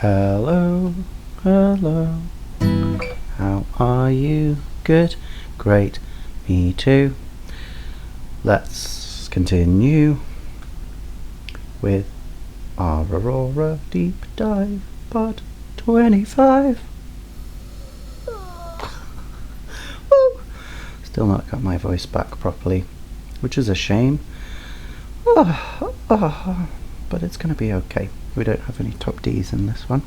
Hello, hello, how are you? Good, great, me too. Let's continue with our Aurora Deep Dive Part 25. Woo! Still not got my voice back properly, which is a shame. But it's going to be okay. We don't have any top Ds in this one.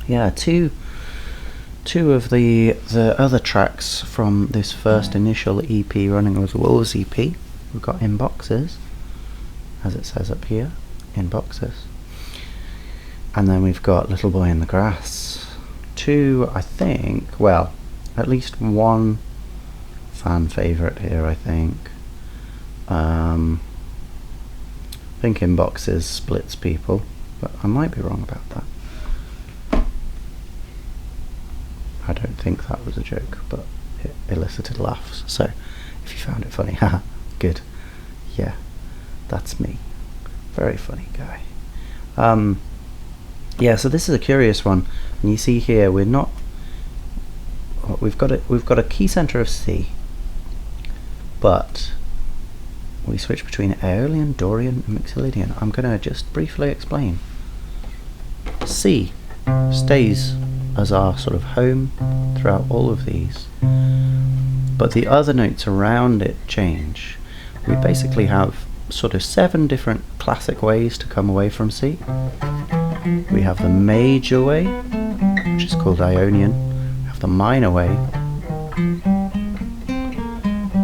Yeah, two of the other tracks from this first initial EP, Running with the Wolves EP, we've got in boxes, as it says up here, in boxes. And then we've got Little Boy in the Grass. Two, I think, well, at least one fan favourite here, I think. I think in boxes splits people, but I might be wrong about that. I don't think that was a joke, but it elicited laughs, so if you found it funny, haha, good. Yeah, that's me. Very funny guy. Yeah, so this is a curious one, and you see here we've got a key center of C, but we switch between Aeolian, Dorian and Mixolydian. I'm going to just briefly explain. C stays as our sort of home throughout all of these, but the other notes around it change. We basically have sort of 7 different classic ways to come away from C. We have the major way, which is called Ionian. We have the minor way,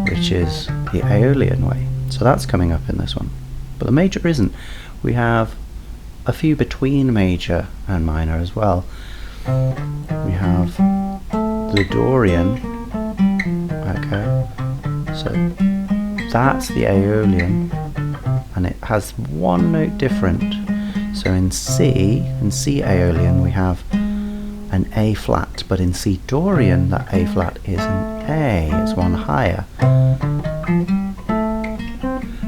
which is the Aeolian way. So that's coming up in this one, but the major isn't. We have a few between major and minor as well. We have the Dorian, okay, so that's the Aeolian, and it has one note different. So in C Aeolian we have an A flat, but in C Dorian that A flat is an A, it's one higher.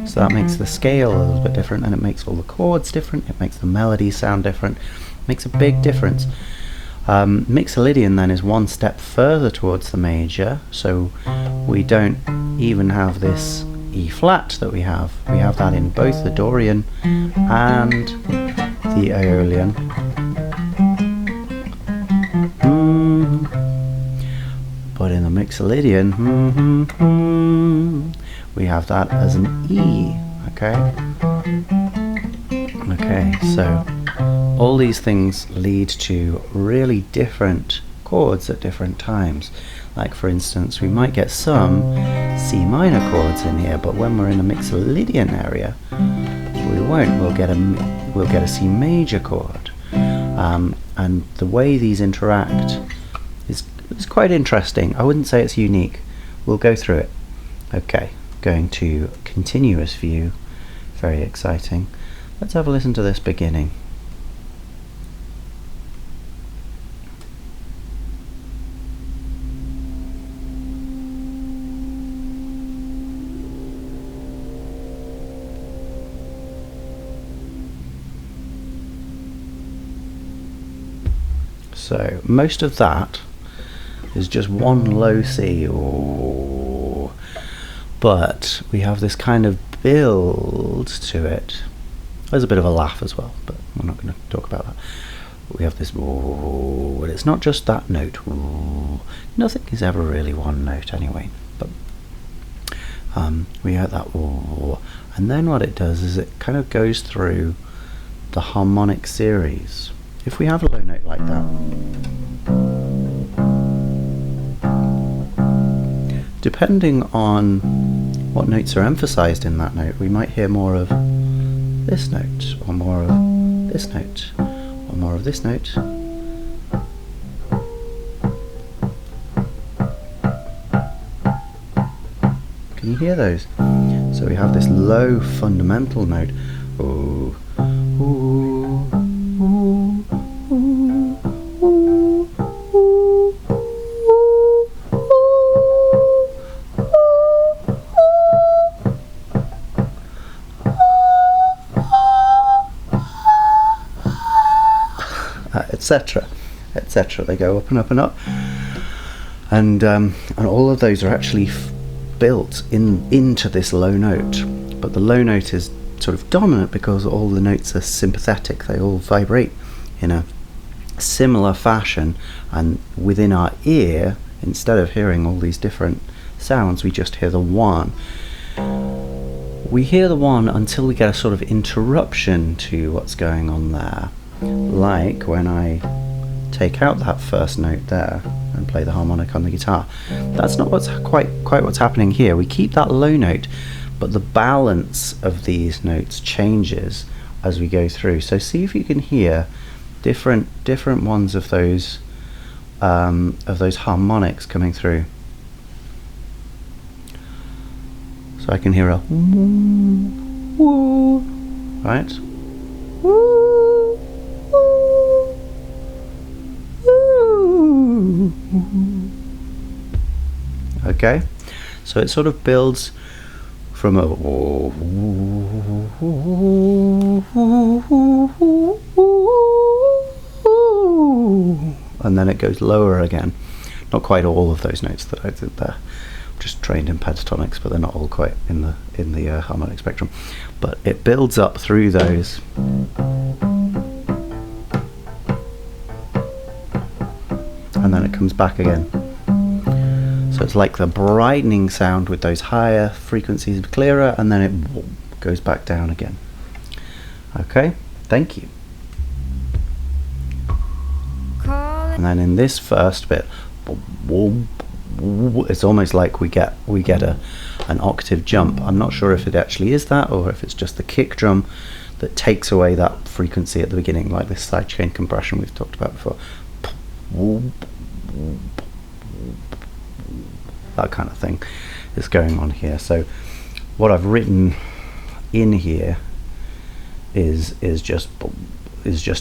So that makes the scale a little bit different, and it makes all the chords different, it makes the melody sound different, it makes a big difference. Mixolydian then is one step further towards the major, so we don't even have this E flat that we have that in both the Dorian and the Aeolian. But in the Mixolydian, we have that as an E, okay? Okay, so all these things lead to really different chords at different times. Like for instance, we might get some C minor chords in here, but when we're in a Mixolydian area, we won't. We'll get a C major chord. And the way these interact is quite interesting. I wouldn't say it's unique. We'll go through it. Okay. Going to continuous view, very exciting. Let's have a listen to this beginning. So most of that is just one low C. Ooh. But we have this kind of build to it. There's a bit of a laugh as well, but we're not going to talk about that. We have this, and it's not just that note. Nothing is ever really one note anyway, but we have that, and then what it does is it kind of goes through the harmonic series. If we have a low note like that, depending on what notes are emphasized in that note, we might hear more of this note, or more of this note, or more of this note. Can you hear those? So we have this low fundamental note. Ooh, ooh, ooh, ooh, ooh. etc., etc. They go up and up and up, and all of those are actually built into this low note. But the low note is sort of dominant because all the notes are sympathetic. They all vibrate in a similar fashion, and within our ear, instead of hearing all these different sounds, we just hear the one. We hear the one until we get a sort of interruption to what's going on there, like when I take out that first note there and play the harmonic on the guitar. That's not what's quite what's happening here. We keep that low note, but the balance of these notes changes as we go through. So see if you can hear different ones of those harmonics coming through. So I can hear a woo, woo, right? Woo, woo, woo. Okay, so it sort of builds from a woo, woo, woo, woo, woo, and then it goes lower again. Not quite all of those notes that I did there. Just trained in pentatonics, but they're not all quite in the harmonic spectrum. But it builds up through those, and then it comes back again. So it's like the brightening sound with those higher frequencies clearer, and then it goes back down again. Okay, thank you. And then in this first bit, it's almost like we get an octave jump. I'm not sure if it actually is that, or if it's just the kick drum that takes away that frequency at the beginning, like this sidechain compression we've talked about before. That kind of thing is going on here. So what I've written in here is just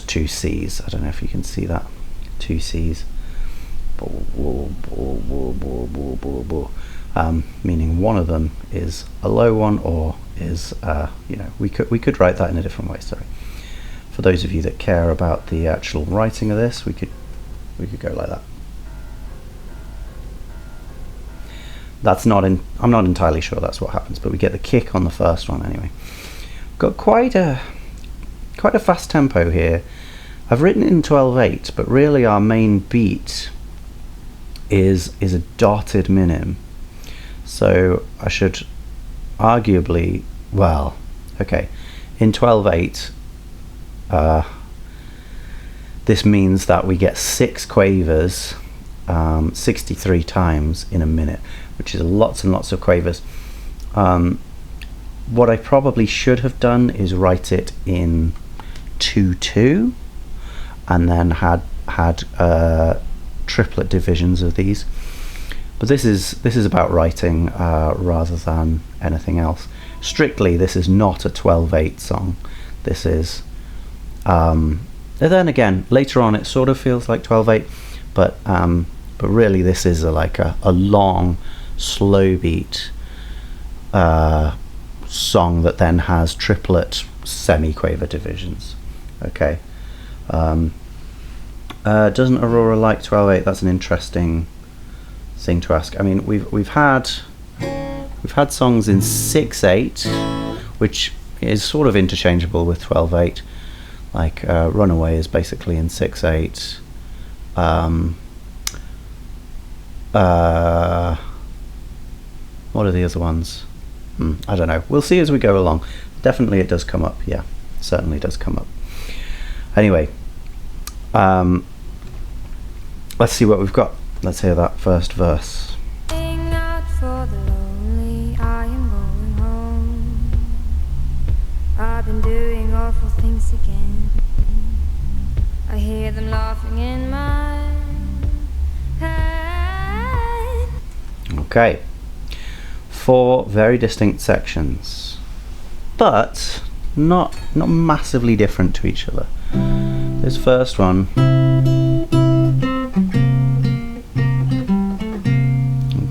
2 C's. I don't know if you can see that. 2 C's. Meaning one of them is a low one, or is we could write that in a different way. Sorry, for those of you that care about the actual writing of this, we could go like that. That's not in. I'm not entirely sure that's what happens, but we get the kick on the first one anyway. Got quite a fast tempo here. I've written it in 12/8, but really our main beat is a dotted minim. So I should arguably, well, okay, in 12/8, this means that we get 6 quavers 63 times in a minute, which is lots and lots of quavers. What I probably should have done is write it in 2/2 and then had triplet divisions of these, but this is about writing rather than anything else. Strictly, this is not a 12/8 song. This is then again later on it sort of feels like 12/8, but really this is like a long slow beat song that then has triplet semi-quaver divisions. Okay. Doesn't Aurora like 12/8? That's an interesting thing to ask. I mean, we've had songs in 6/8, which is sort of interchangeable with 12/8. Like Runaway is basically in 6/8. What are the other ones? I don't know. We'll see as we go along. Definitely it does come up. Yeah, certainly does come up. Anyway, let's see what we've got. Let's hear that first verse. Out for the lonely, I am going home. I've been doing awful things again. I hear them laughing in my head. Okay, 4 very distinct sections, but not massively different to each other. This first one,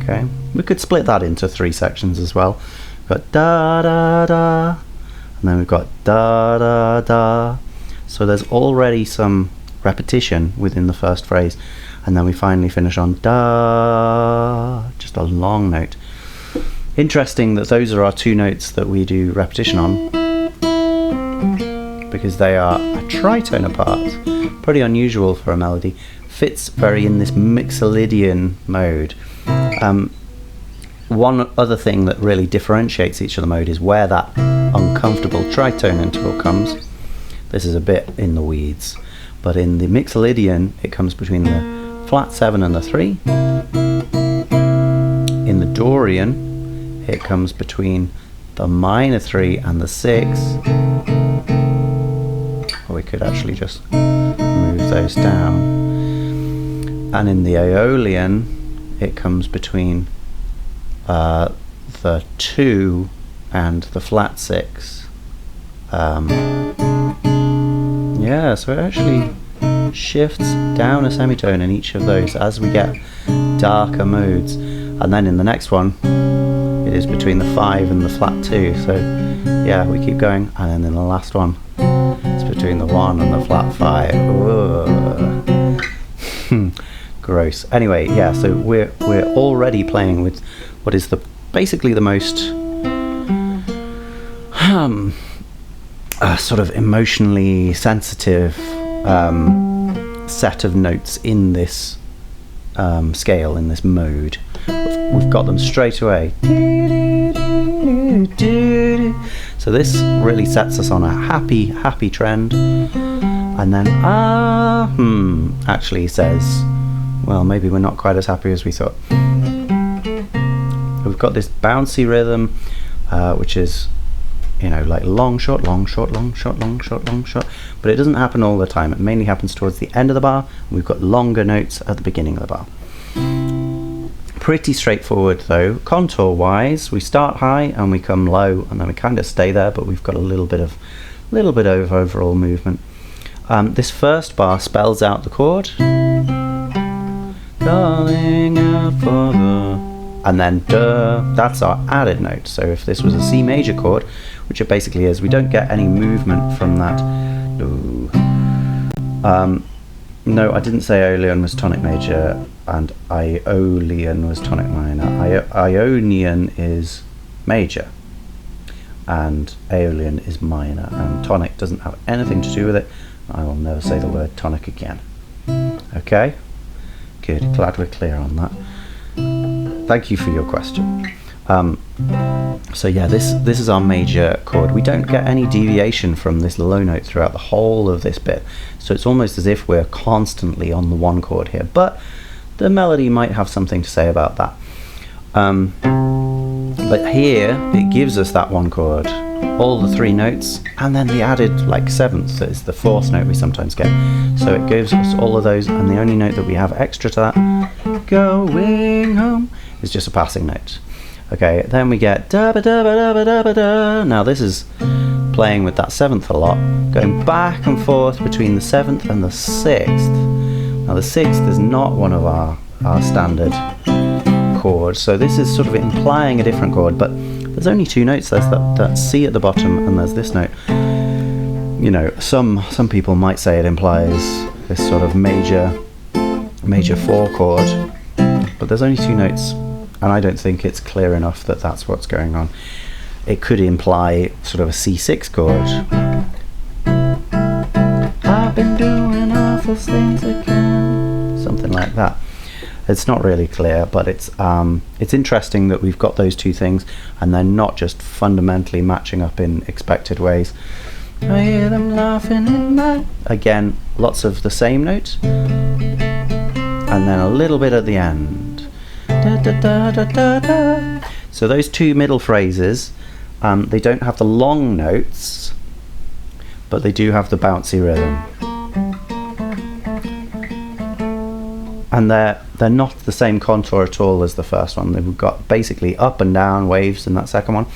okay, we could split that into 3 sections as well. We've got da da da, and then we've got da da da. So there's already some repetition within the first phrase, and then we finally finish on da, just a long note. Interesting that those are our two notes that we do repetition on, because they are a tritone apart. Pretty unusual for a melody. Fits very in this Mixolydian mode. One other thing that really differentiates each of the mode is where that uncomfortable tritone interval comes. This is a bit in the weeds, but in the Mixolydian it comes between the flat 7 and the 3. In the Dorian it comes between the minor 3 and the 6. Or we could actually just move those down. And in the Aeolian it comes between the 2 and the flat 6. Yeah, so it actually shifts down a semitone in each of those as we get darker modes. And then in the next one it is between the 5 and the flat 2. So yeah, we keep going, and then in the last one it's between the 1 and the flat 5. Gross. Anyway, yeah, so we're already playing with what is basically the most sort of emotionally sensitive set of notes in this scale, in this mode. We've got them straight away. So this really sets us on a happy trend. And then actually says, well, maybe we're not quite as happy as we thought. We've got this bouncy rhythm, which is, you know, like long, short, long, short, long, short, long, short, long, short. But it doesn't happen all the time. It mainly happens towards the end of the bar. We've got longer notes at the beginning of the bar. Pretty straightforward though. Contour wise, we start high and we come low, and then we kind of stay there, but we've got a little bit of overall movement. This first bar spells out the chord. Calling out for the, and then duh, that's our added note. So if this was a C major chord, which it basically is, we don't get any movement from that. No, I didn't say Aeolian was tonic major and Aeolian was tonic minor. Ionian is major and Aeolian is minor, and tonic doesn't have anything to do with it. I will never say the word tonic again. Okay? Good, glad we're clear on that. Thank you for your question. So yeah, this is our major chord. We don't get any deviation from this low note throughout the whole of this bit, so it's almost as if we're constantly on the one chord here, but the melody might have something to say about that. But here it gives us that one chord, all the 3 notes, and then the added like 7th, that is the 4th note we sometimes get. So it gives us all of those, and the only note that we have extra to that, going home, is just a passing note. Okay, then we get da ba da ba da ba da ba da. Now this is playing with that 7th a lot, going back and forth between the 7th and the 6th. Now the 6th is not one of our standard chords, so this is sort of implying a different chord, but there's only 2 notes. There's that C at the bottom, and there's this note. You know, some people might say it implies this sort of major 4 chord, but there's only 2 notes, and I don't think it's clear enough that that's what's going on. It could imply sort of a C6 chord. I've been doing awful things again. Something like that. It's not really clear, but it's interesting that we've got those 2 things, and they're not just fundamentally matching up in expected ways. I hear them laughing in my... Again, lots of the same note, and then a little bit at the end. Da, da, da, da, da, da. So those 2 middle phrases, they don't have the long notes, but they do have the bouncy rhythm. And they're not the same contour at all as the first one. We've got basically up and down waves in that second one,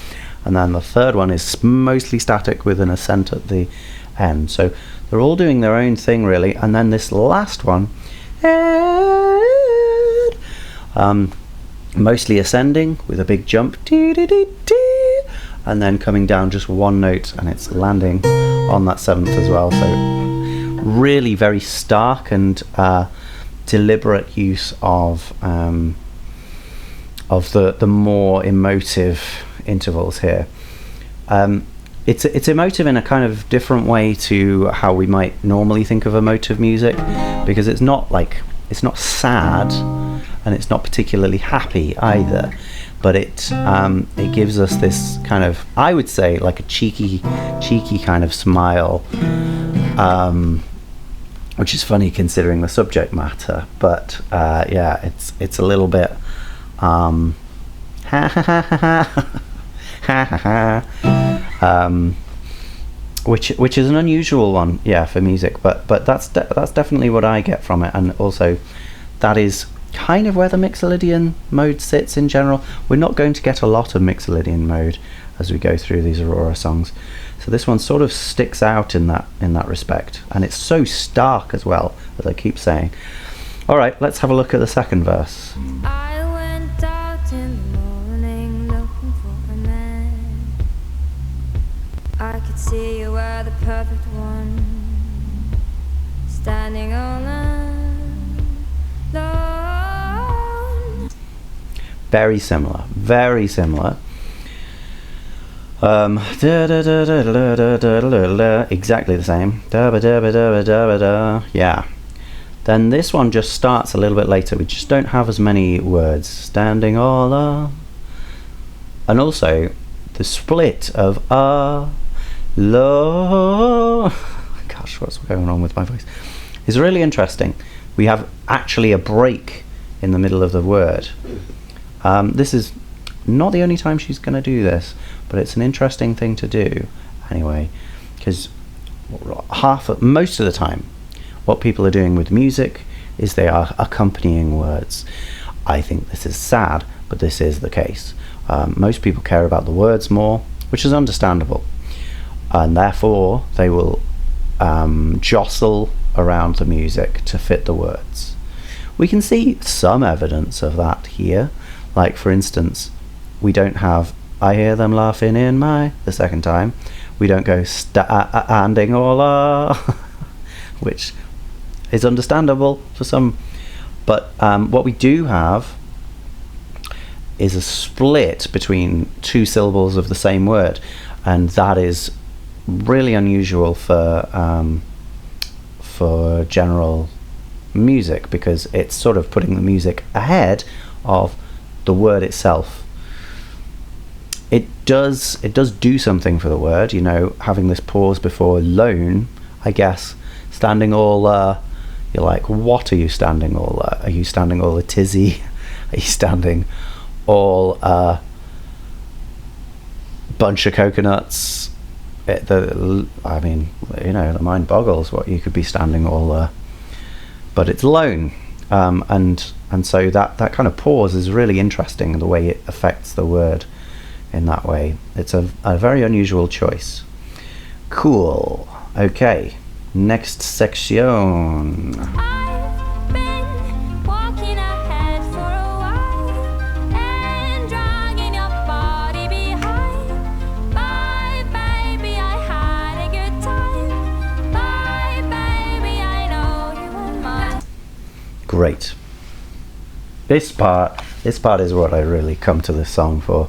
and then the third one is mostly static with an ascent at the end. So they're all doing their own thing really, and then this last one, mostly ascending with a big jump, and then coming down just 1 note, and it's landing on that 7th as well. So really very stark and deliberate use of the more emotive intervals here. It's emotive in a kind of different way to how we might normally think of emotive music, because it's not sad and it's not particularly happy either, but it gives us this kind of, I would say, like a cheeky kind of smile, which is funny considering the subject matter. But yeah, it's a little bit ha ha ha ha ha, which is an unusual one, yeah, for music. But that's definitely what I get from it, and also that is kind of where the Mixolydian mode sits in general. We're not going to get a lot of Mixolydian mode as we go through these Aurora songs, so this one sort of sticks out in that respect, and it's so stark as well, as I keep saying. All right, let's have a look at the second verse. I went out in the morning looking for a man. I could see you were the perfect one, standing alone. Very similar, very similar. Exactly the same. Yeah. Then this one just starts a little bit later. We just don't have as many words. Standing all alone. And also the split of low. Gosh, what's going on with my voice? It's really interesting. We have actually a break in the middle of the word. This is not the only time she's going to do this, but it's an interesting thing to do anyway, because most of the time what people are doing with music is they are accompanying words. I think this is sad, but this is the case. Most people care about the words more, which is understandable, and therefore they will jostle around the music to fit the words. We can see some evidence of that here. Like, for instance, we don't have I hear them laughing in my the second time. We don't go standing all which is understandable for some, but what we do have is a split between two syllables of the same word, and that is really unusual for general music, because it's sort of putting the music ahead of the word itself. It does do something for the word, you know, having this pause before lone. I guess standing all you're like, what are you standing all are you standing all a tizzy? Are you standing all bunch of coconuts? I mean, you know, the mind boggles what you could be standing all but it's lone. And so that kind of pause is really interesting, the way it affects the word in that way. It's a very unusual choice. Cool. Okay, next section. I've been walking ahead for a while and dragging your body behind. Bye, baby, I had a good time. Bye, baby, I know you were mine. Great. This part is what I really come to this song for.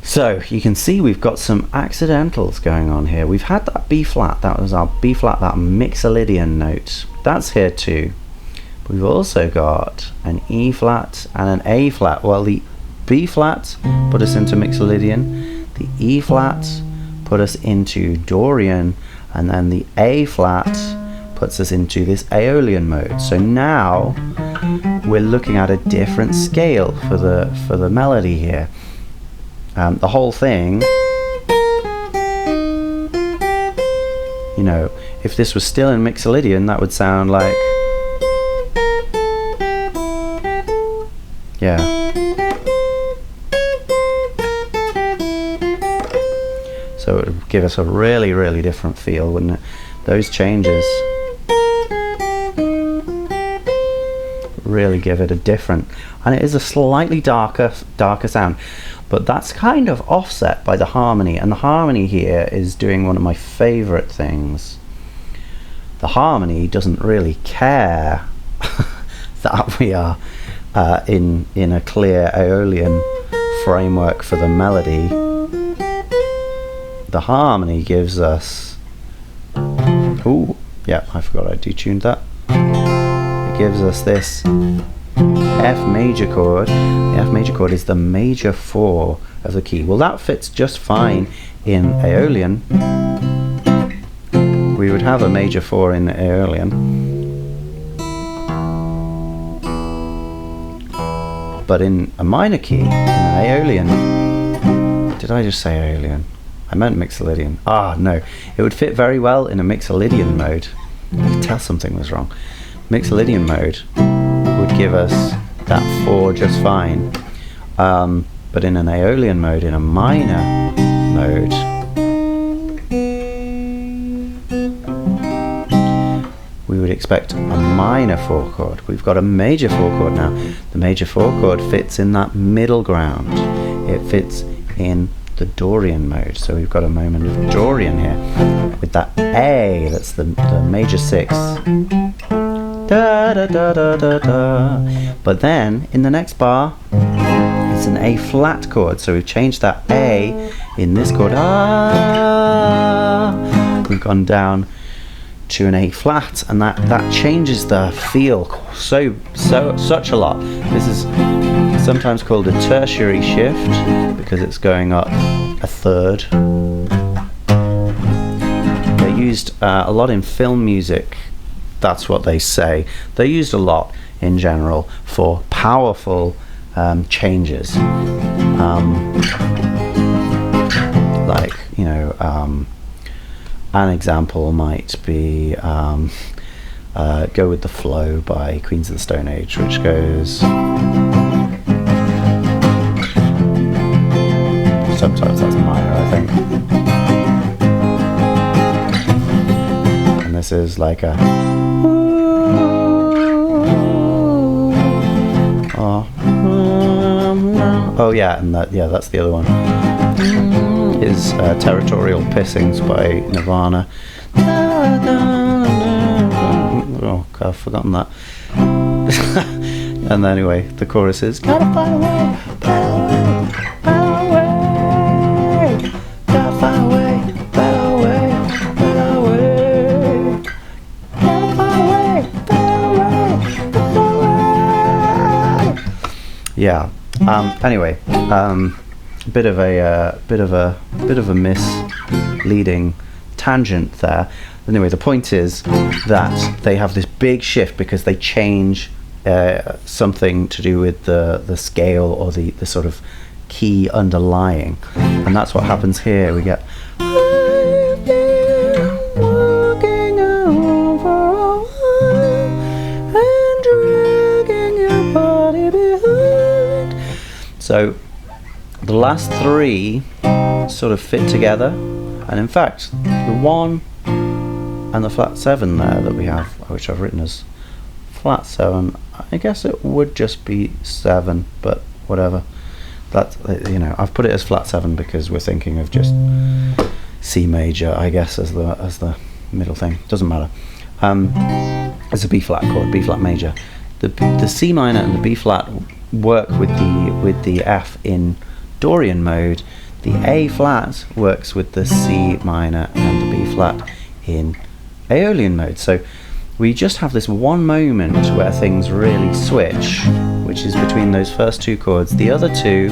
So you can see we've got some accidentals going on here. We've had that B flat, that was our B flat, that Mixolydian note. That's here too. We've also got an E flat and an A flat. Well, the B flat put us into Mixolydian, the E flat put us into Dorian, and then the A flat puts us into this Aeolian mode. So now we're looking at a different scale for the melody here. The whole thing, you know, if this was still in Mixolydian, that would sound like, yeah. So it would give us a really, really different feel, wouldn't it? Those changes really give it a different, and it is a slightly darker sound, but that's kind of offset by the harmony, and the harmony here is doing one of my favorite things. the harmony doesn't really care that we are in a clear Aeolian framework for the melody. The harmony gives us, ooh, yeah, I forgot I detuned that. It gives us this F major chord. The F major chord is the major 4 of the key. Well, that fits just fine in Aeolian. We would have a major 4 in Aeolian. But in a minor key, in an Aeolian, did I just say Aeolian? I meant Mixolydian. No, it would fit very well in a Mixolydian mode. You could tell something was wrong. Mixolydian mode would give us that 4 just fine. But in an Aeolian mode, in a minor mode, we would expect a minor 4 chord. We've got a major 4 chord now. The major 4 chord fits in that middle ground. It fits in the Dorian mode. So we've got a moment of Dorian here with that A, that's the major 6. Da, da, da, da, da, da. But then in the next bar, it's an A flat chord. So we've changed that A in this chord. We've gone down to an A flat, and that changes the feel such a lot. This is sometimes called a tertiary shift because it's going up a third. They're used a lot in film music. That's what they say. They're used a lot in general for powerful changes, like, you know, an example might be Go With The Flow by Queens of the Stone Age, which goes, sometimes that's minor, I think, and this is like a oh yeah, and that's the other one, is Territorial Pissings by Nirvana. Oh, I've forgotten that. And anyway, the chorus is gotta find a way, better way, better way, gotta find a way, better way, better way, gotta find a way, better way, better way. Yeah. Anyway, bit of a misleading tangent there. Anyway, the point is that they have this big shift because they change something to do with the scale or the sort of key underlying, and that's what happens here. We get I've been walking over a while and dragging your body behind. So the last 3 sort of fit together, and in fact the 1 and the flat 7 there that we have, which I've written as flat 7, I guess it would just be 7, but whatever. That's, you know, I've put it as flat 7 because we're thinking of just C major, I guess, as the middle thing. Doesn't matter. It's a B flat chord, B flat major. The C minor and the B flat work with the F in Dorian mode. The A flat works with the C minor and the B flat in Aeolian mode. So we just have this one moment where things really switch, which is between those first 2 chords. The other 2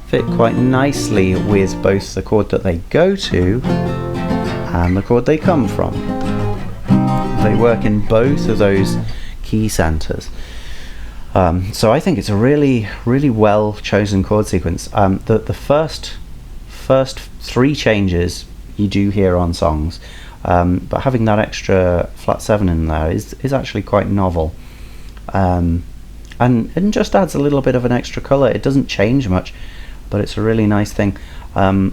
fit quite nicely with both the chord that they go to and the chord they come from. They work in both of those key centers. So I think it's a really, really well chosen chord sequence. The first 3 changes you do hear on songs, but having that extra flat 7 in there is actually quite novel, and just adds a little bit of an extra colour. It doesn't change much, but it's a really nice thing. The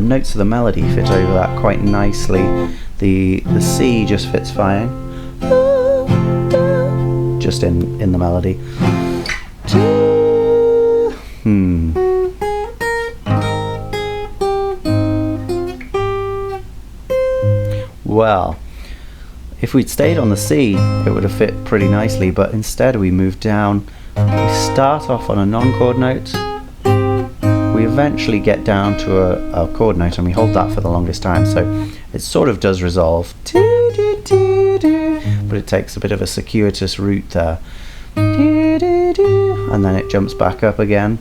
notes of the melody fit over that quite nicely. The C just fits fine, just in the melody. Well, If we'd stayed on the C, it would have fit pretty nicely, but instead we moved down. We start off on a non-chord note. We eventually get down to a chord note, and we hold that for the longest time, so it sort of does resolve, but it takes a bit of a circuitous route there, and then it jumps back up again,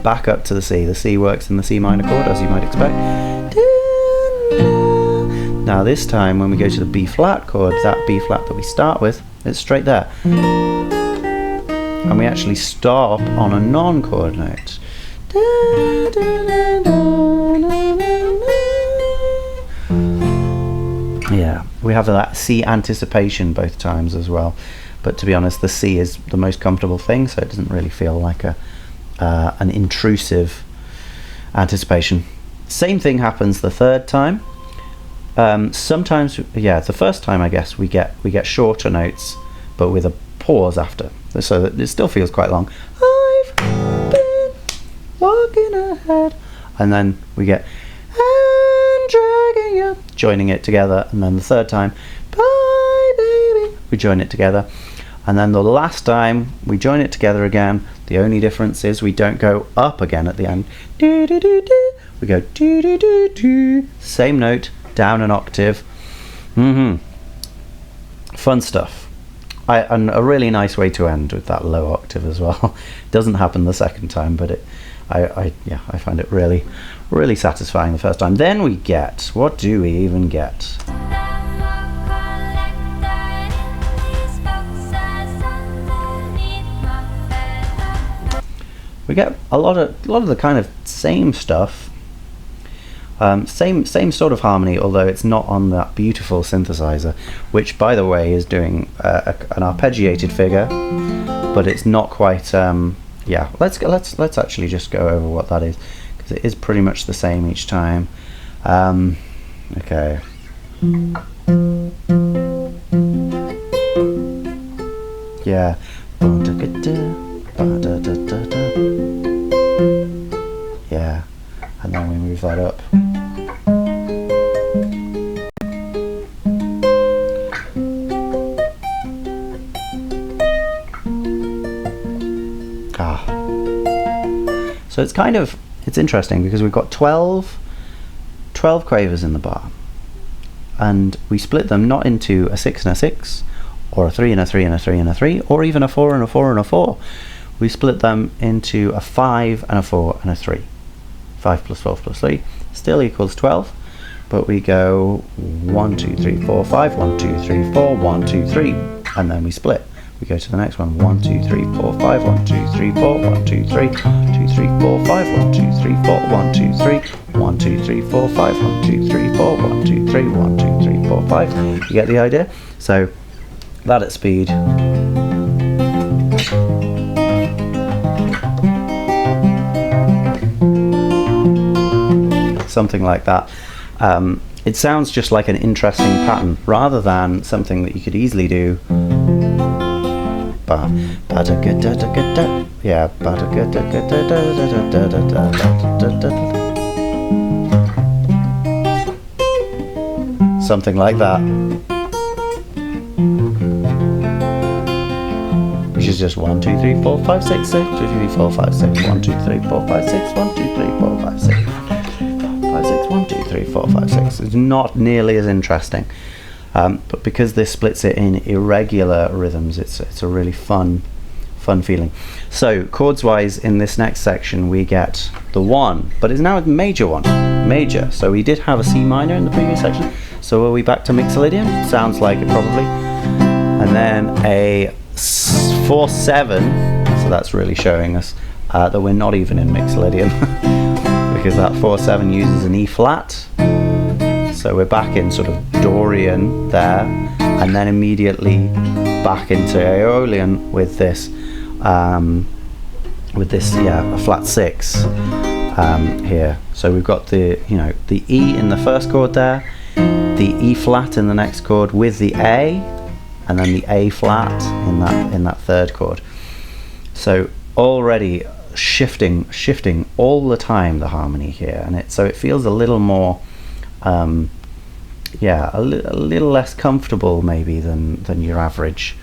back up to the C. The C works in the C minor chord, as you might expect. Now this time when we go to the B flat chord, that B flat that we start with, it's straight there, and we actually stop on a non-chord note. Yeah, we have that C anticipation both times as well, but to be honest, the C is the most comfortable thing, so it doesn't really feel like an intrusive anticipation. Same thing happens the third time. Sometimes, yeah, the first time I guess we get shorter notes, but with a pause after, so that it still feels quite long. I've been walking ahead, and then we get and dragging you, joining it together, and then the third time, bye baby, we join it together, and then the last time we join it together again. The only difference is we don't go up again at the end. Do, do, do, do. We go do, do, do, do. Same note, down an octave. Fun stuff. And a really nice way to end with that low octave as well. Doesn't happen the second time, but I find it really, really satisfying the first time. Then we get, what do we even get? We get a lot of the kind of same stuff. Same sort of harmony, although it's not on that beautiful synthesizer, which by the way is doing an arpeggiated figure, but it's not quite. Yeah, let's actually just go over what that is, because it is pretty much the same each time. Okay. Yeah. Yeah, and then we move that up. So it's interesting because we've got 12 quavers in the bar, and we split them not into a 6 and a 6, or a 3 and a 3 and a 3 and a 3, or even a 4 and a 4 and a 4. We split them into a 5 and a 4 and a 3. 5 plus 12 plus 3 still equals 12, but we go 1, 2, 3, 4, 5, 1, 2, 3, 4, 1, 2, 3, and then we split. We go to the next one, 1, 2, 3, 4, 5, 1, 2, 3, 4, 1, 2, 3, 2, 3, 4, 5, 1, 2, 3, 4, 1, 2, 3, 1, 2, 3, 4, 5, 1, 2, 3, 4, 1, 2, 3, 1, 2, 3, 4, 5. You get the idea? So that at speed. Something like that. It sounds just like an interesting pattern rather than something that you could easily do. Yeah. Something like that. Which is just 1, 2, 3, 4, 5, 6, 6, 2, 3, 4, 5, 6, 1, 2, 3, 4, 5, 6, 1, 2, 3, 4, 5, 6, 5, 6, 1, 2, 3, 4, 5, 6. It's not nearly as interesting, but because this splits it in irregular rhythms, it's a really fun feeling. So chords wise, in this next section we get the 1, but it's now a major one, major. So we did have a C minor in the previous section. So are we back to Mixolydian? Sounds like it probably. And then a 4/7. So that's really showing us that we're not even in Mixolydian. Because that 4/7 uses an E flat, so we're back in sort of Dorian there, and then immediately back into Aeolian with this, a flat 6 here. So we've got the E in the first chord there, the E flat in the next chord with the A, and then the A flat in that third chord. So already shifting all the time the harmony here, and so it feels a little more yeah, a little less comfortable maybe than your average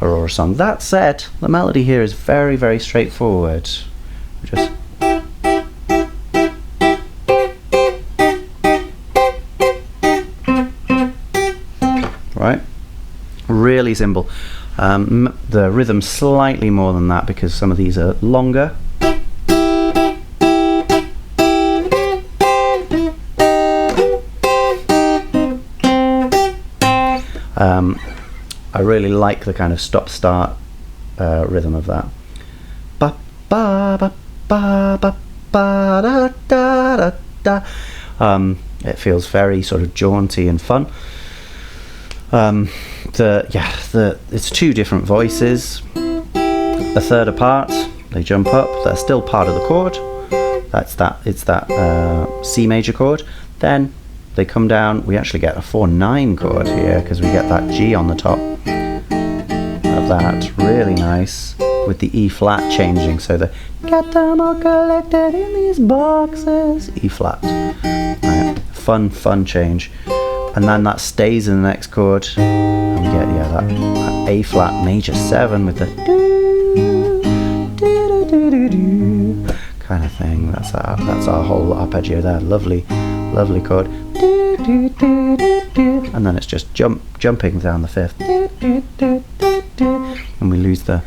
Aurora song. That said, the melody here is very, very straightforward. Just right, really simple. The rhythm slightly more than that because some of these are longer. I really like the kind of stop-start rhythm of that. Ba ba ba ba ba ba da da da da. It feels very sort of jaunty and fun. It's two different voices, a third apart. They jump up. They're still part of the chord. It's that C major chord. Then they come down. We actually get a 4/9 chord here because we get that G on the top of that. Really nice with the E flat changing. So the get them all collected in these boxes. E flat. Right. Fun change. And then that stays in the next chord. And we get that A flat major 7 with the do kind of thing. That's our whole arpeggio there. Lovely chord. And then it's just jumping down the fifth. And we lose the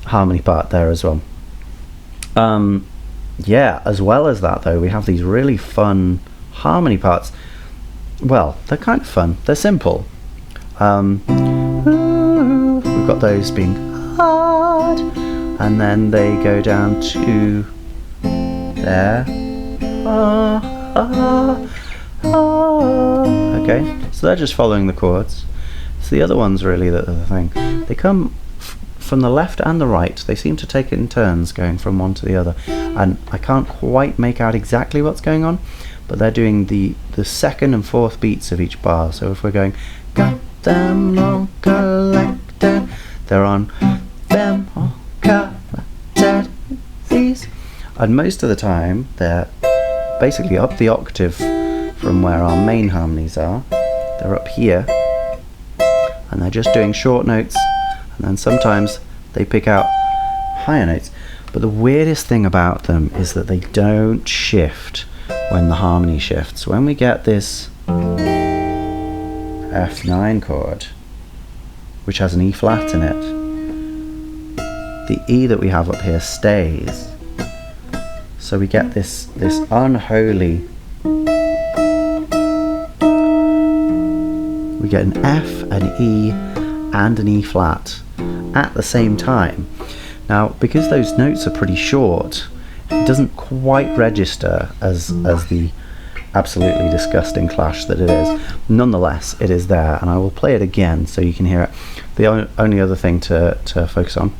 harmony part there as well. As well as that though, we have these really fun harmony parts. Well, they're kind of fun. They're simple. We've got those being hard, and then they go down to there. Okay, so they're just following the chords. So the other ones really that are the thing. They come from the left and the right. They seem to take it in turns, going from one to the other, and I can't quite make out exactly what's going on. But they're doing the second and fourth beats of each bar. So if we're going, got them all collected, they're on them all collected, these. And most of the time, they're basically up the octave from where our main harmonies are. They're up here, and they're just doing short notes, and then sometimes they pick out higher notes. But the weirdest thing about them is that they don't shift when the harmony shifts. When we get this F9 chord, which has an E flat in it, the E that we have up here stays. So we get this unholy, we get an F, an E, and an E flat at the same time. Now, because those notes are pretty short, it doesn't quite register as the absolutely disgusting clash that it is. Nonetheless, it is there, and I will play it again so you can hear it. The only other thing to focus on,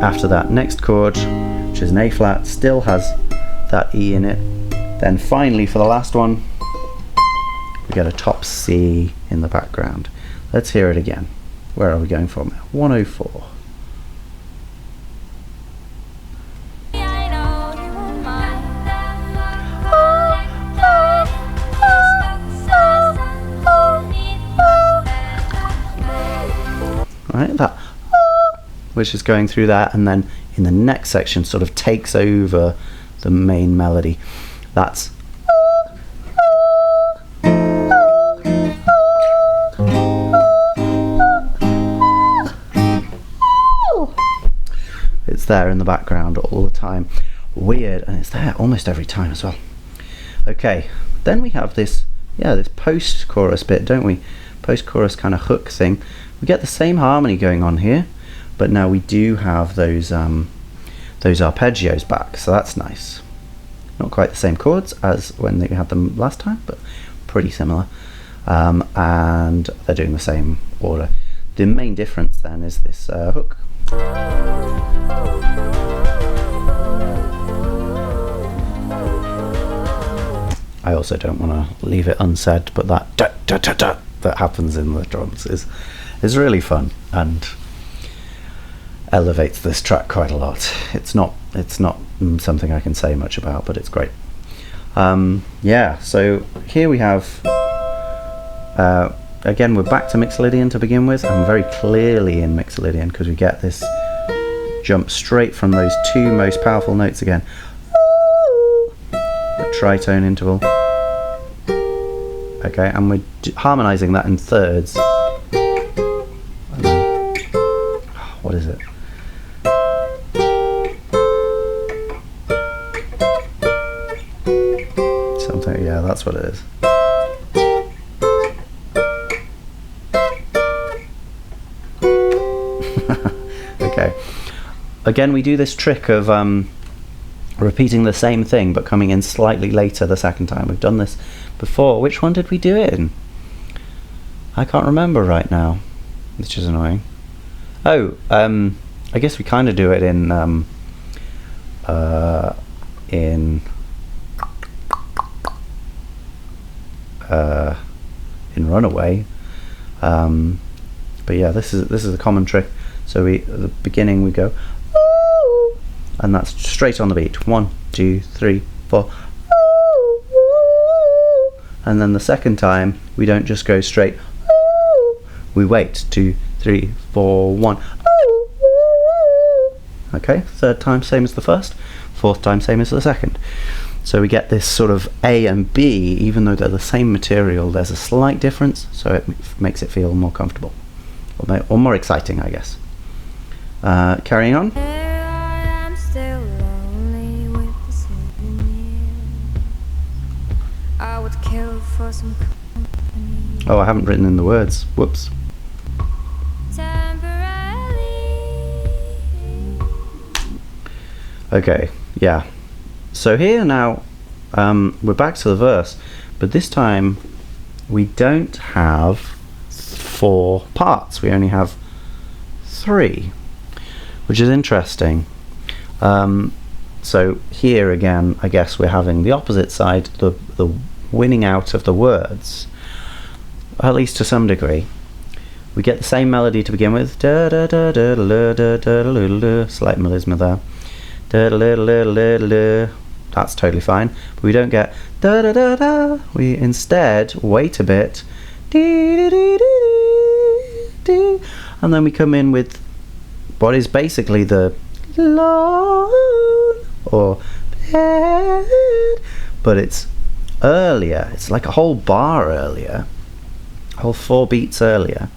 after that next chord, which is an A flat, still has that E in it. Then finally, for the last one, we get a top C in the background. Let's hear it again. Where are we going from? 104. Right, that which is going through that, and then in the next section sort of takes over the main melody. That's it's there in the background all the time. Weird, and it's there almost every time as well. Okay, then we have this post-chorus bit, don't we? Post-chorus kind of hook thing. We get the same harmony going on here, but now we do have those arpeggios back, so that's nice. Not quite the same chords as when they had them last time, but pretty similar. And they're doing the same order. The main difference then is this hook. I also don't want to leave it unsaid, but that da, da, da, da, that happens in the drums is really fun and elevates this track quite a lot. It's not something I can say much about, but it's great. So here we have Again, we're back to Mixolydian to begin with, and very clearly in Mixolydian because we get this jump straight from those two most powerful notes again. The tritone interval. Okay, and we're harmonizing that in thirds. What is it? Something, yeah, that's what it is. Okay. Again, we do this trick of repeating the same thing but coming in slightly later the second time. We've done this before. Which one did we do it in? I can't remember right now, which is annoying. Oh, I guess we kind of do it in Runaway. But yeah, this is a common trick. So at the beginning we go, ooh, and that's straight on the beat. 1, 2, 3, 4. And then the second time we don't just go straight, ooh, we wait. 2, 3, 4, 1. Okay, third time same as the first, fourth time same as the second. So we get this sort of A and B, even though they're the same material, there's a slight difference, so it makes it feel more comfortable, or more exciting, I guess. Carrying on. There I am, still lonely with the souvenir. I would kill for some company. Oh, I haven't written in the words. Whoops. Temporarily. Okay, yeah. So here now, we're back to the verse, but this time we don't have 4 parts. We only have 3, which is interesting. So here again, I guess we're having the opposite side, the winning out of the words, at least to some degree. We get the same melody to begin with, da da da da da da da da, slight melisma there, da da da da da. That's totally fine, but we don't get da da da da. We instead wait a bit, dee, dee, dee, dee, dee, and then we come in with what is basically the lone or bed, but it's earlier. It's like a whole bar earlier, a whole 4 beats earlier,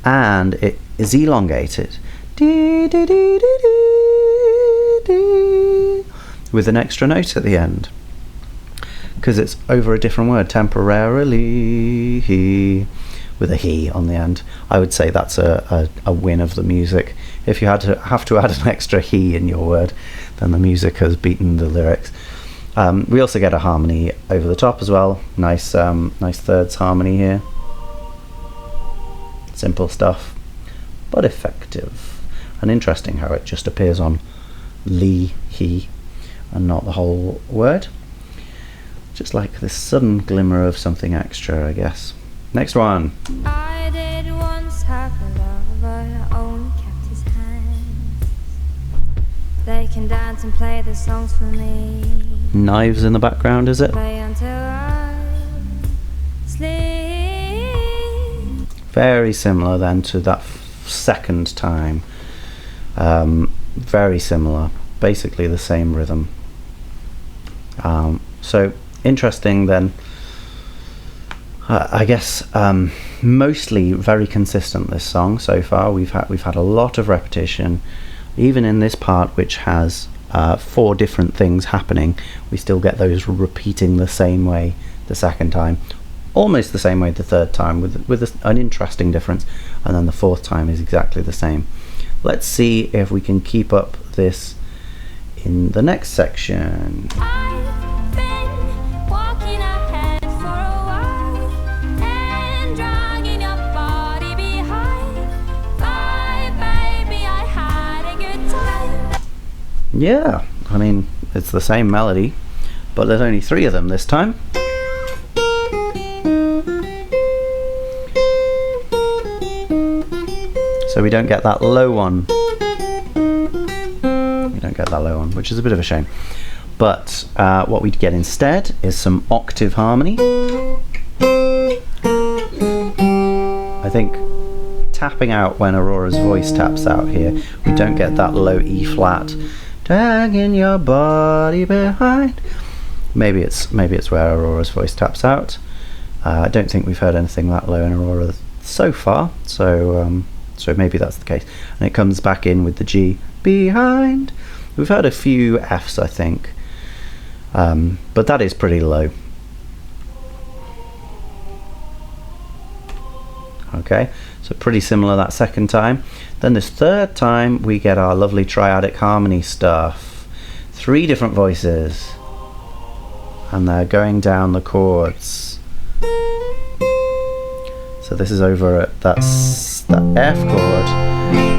and it is elongated, dee, dee, dee, dee, dee, dee, with an extra note at the end, because it's over a different word, temporarily, with a he on the end. I would say that's a win of the music. If you have to add an extra he in your word, then the music has beaten the lyrics. We also get a harmony over the top as well. Nice thirds harmony here. Simple stuff, but effective. And interesting how it just appears on he and not the whole word. Just like this sudden glimmer of something extra, I guess. Next one. I did once have a lover, only kept his hands. They can dance and play the songs for me. Knives in the background, is it? Play until I sleep. Very similar then to that second time. Very similar. Basically the same rhythm. So interesting then. I guess mostly very consistent, this song so far. We've had a lot of repetition, even in this part, which has 4 different things happening. We still get those repeating the same way the second time, almost the same way the third time, with an interesting difference, and then the fourth time is exactly the same. Let's see if we can keep up this in the next section. Yeah, I mean, it's the same melody, but there's only 3 of them this time. So we don't get that low one. We don't get that low one, which is a bit of a shame. But what we get instead is some octave harmony. I think tapping out when Aurora's voice taps out here, we don't get that low E flat. Dragging your body behind. Maybe it's where Aurora's voice taps out. I don't think we've heard anything that low in Aurora so far, so maybe that's the case. And it comes back in with the G behind. We've heard a few Fs, I think, but that is pretty low. Okay, so pretty similar that second time. Then this third time we get our lovely triadic harmony stuff. 3 different voices, and they're going down the chords. So this is over at that F chord,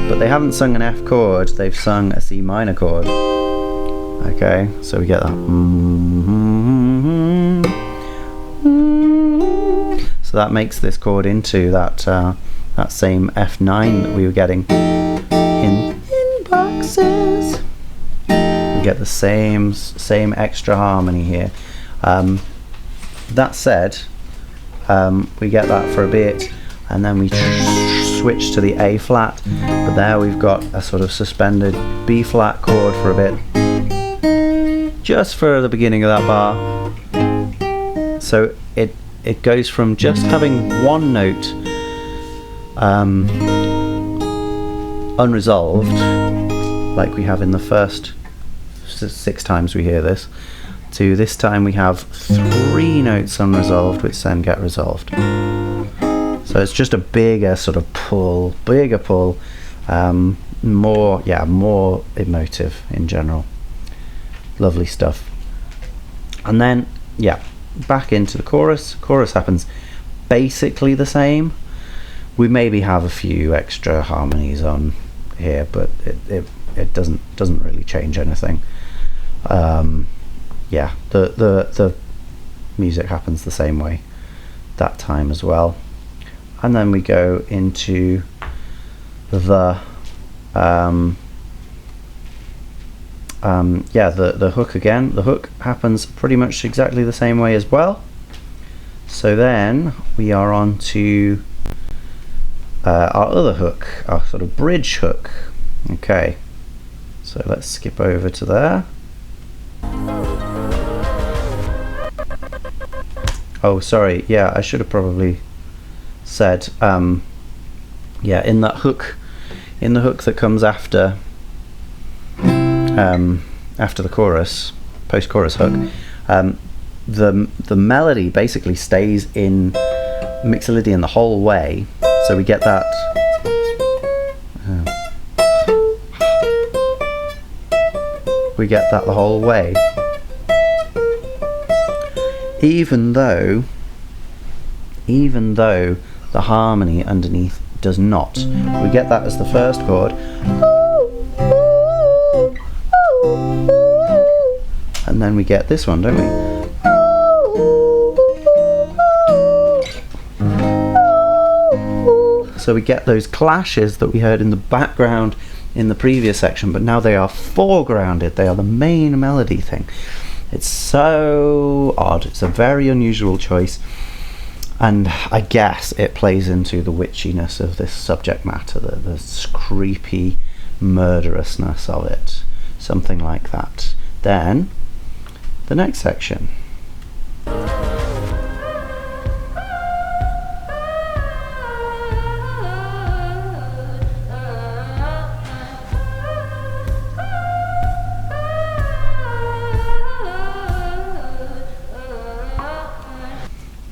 but they haven't sung an F chord, they've sung a C minor chord. Okay, so we get that. So that makes this chord into that same F9 that we were getting in boxes. We get the same extra harmony here. That said, we get that for a bit, and then we switch to the A flat, but there we've got a sort of suspended B flat chord for a bit, just for the beginning of that bar. So it goes from just having one note unresolved, like we have in the first 6 times we hear this, to this time we have 3 notes unresolved which then get resolved. So it's just a bigger sort of pull, more emotive in general. Lovely stuff. And then back into the chorus. Chorus happens basically the same. We maybe have a few extra harmonies on here, but it doesn't really change anything. The music happens the same way that time as well. And then we go into the hook again. The hook happens pretty much exactly the same way as well. So then we are on to our other hook, our sort of bridge hook. Okay, so let's skip over to there. Oh, sorry, I should have probably said, in the hook that comes after the chorus, post-chorus hook, the melody basically stays in Mixolydian the whole way, so we get that. We get that the whole way, even though the harmony underneath does not. We get that as the first chord, and then we get this one, don't we? So we get those clashes that we heard in the background in the previous section, but now they are foregrounded. They are the main melody thing. It's so odd. It's a very unusual choice, and I guess it plays into the witchiness of this subject matter, the creepy murderousness of it, something like that. Then the next section.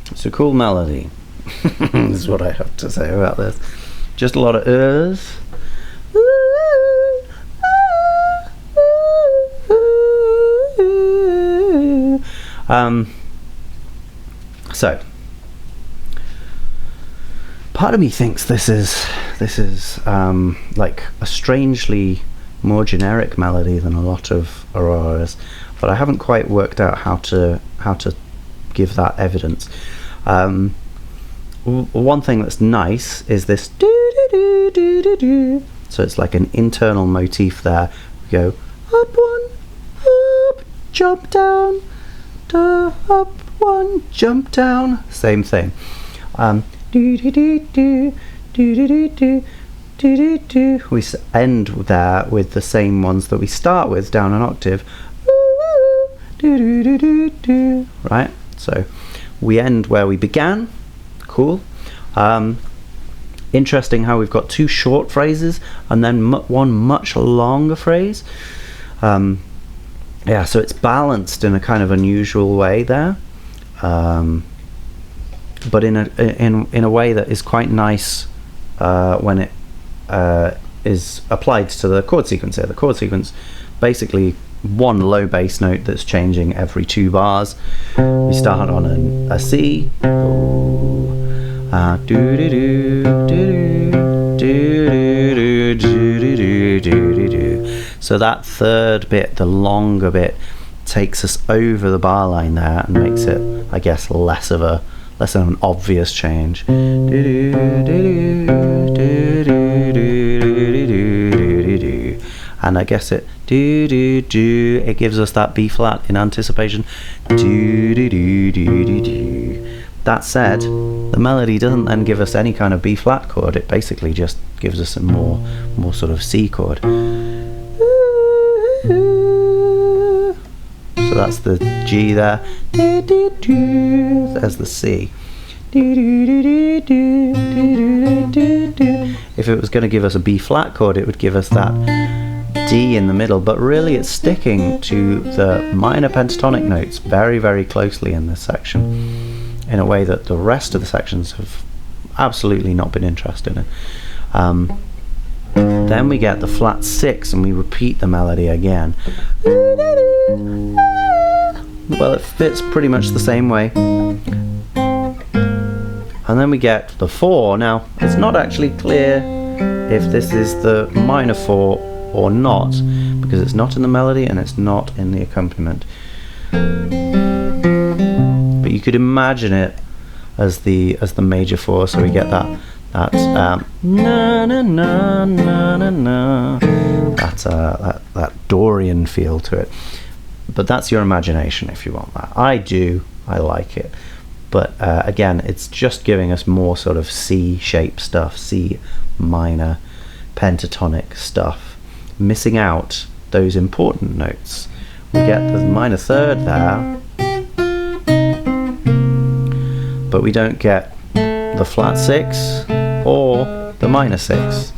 It's a cool melody. Is what I have to say about this. Just a lot of ers. So part of me thinks this is like a strangely more generic melody than a lot of Auroras, but I haven't quite worked out how to give that evidence. One thing that's nice is this do do do do do do. So it's like an internal motif there. We go up one, up, jump down, up one, jump down. Same thing. Do do do do do do do do do do do. We end there with the same ones that we start with down an octave. Do do do do do. Right. So we end where we began. Cool. Interesting how we've got two short phrases and then one much longer phrase. Yeah, so it's balanced in a kind of unusual way there, but in a way that is quite nice when it is applied to the chord sequence here. The chord sequence, basically one low bass note that's changing every 2 bars. We start on a C. So that third bit, the longer bit, takes us over the bar line there and makes it, I guess, less of an obvious change. And I guess it gives us that B flat in anticipation. That said, the melody doesn't then give us any kind of B flat chord. It basically just gives us a more sort of C chord. So that's the G there. There's the C. If it was going to give us a B flat chord, it would give us that D in the middle, but really it's sticking to the minor pentatonic notes very, very closely in this section, in a way that the rest of the sections have absolutely not been interested in. Then we get the flat 6 and we repeat the melody again. Well, it fits pretty much the same way. And then we get the 4. Now, it's not actually clear if this is the minor 4 or not, because it's not in the melody and it's not in the accompaniment. But you could imagine it as the major 4, so we get that na na na na na na, that Dorian feel to it. But that's your imagination if you want that. I like it. But again, it's just giving us more sort of C-shaped stuff, C minor pentatonic stuff, missing out those important notes. We get the minor third there, but we don't get the flat 6 or the minor 6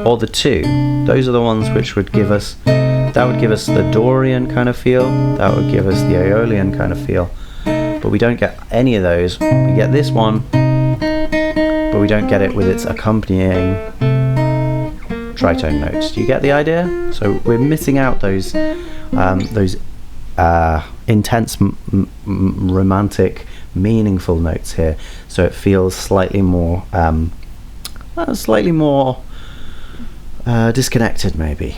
or the 2. Those are the ones which would give us, that would give us the Dorian kind of feel, that would give us the Aeolian kind of feel. But we don't get any of those. We get this one, but we don't get it with its accompanying tritone notes. Do you get the idea? So we're missing out those intense, romantic, meaningful notes here. So it feels slightly more, disconnected. Maybe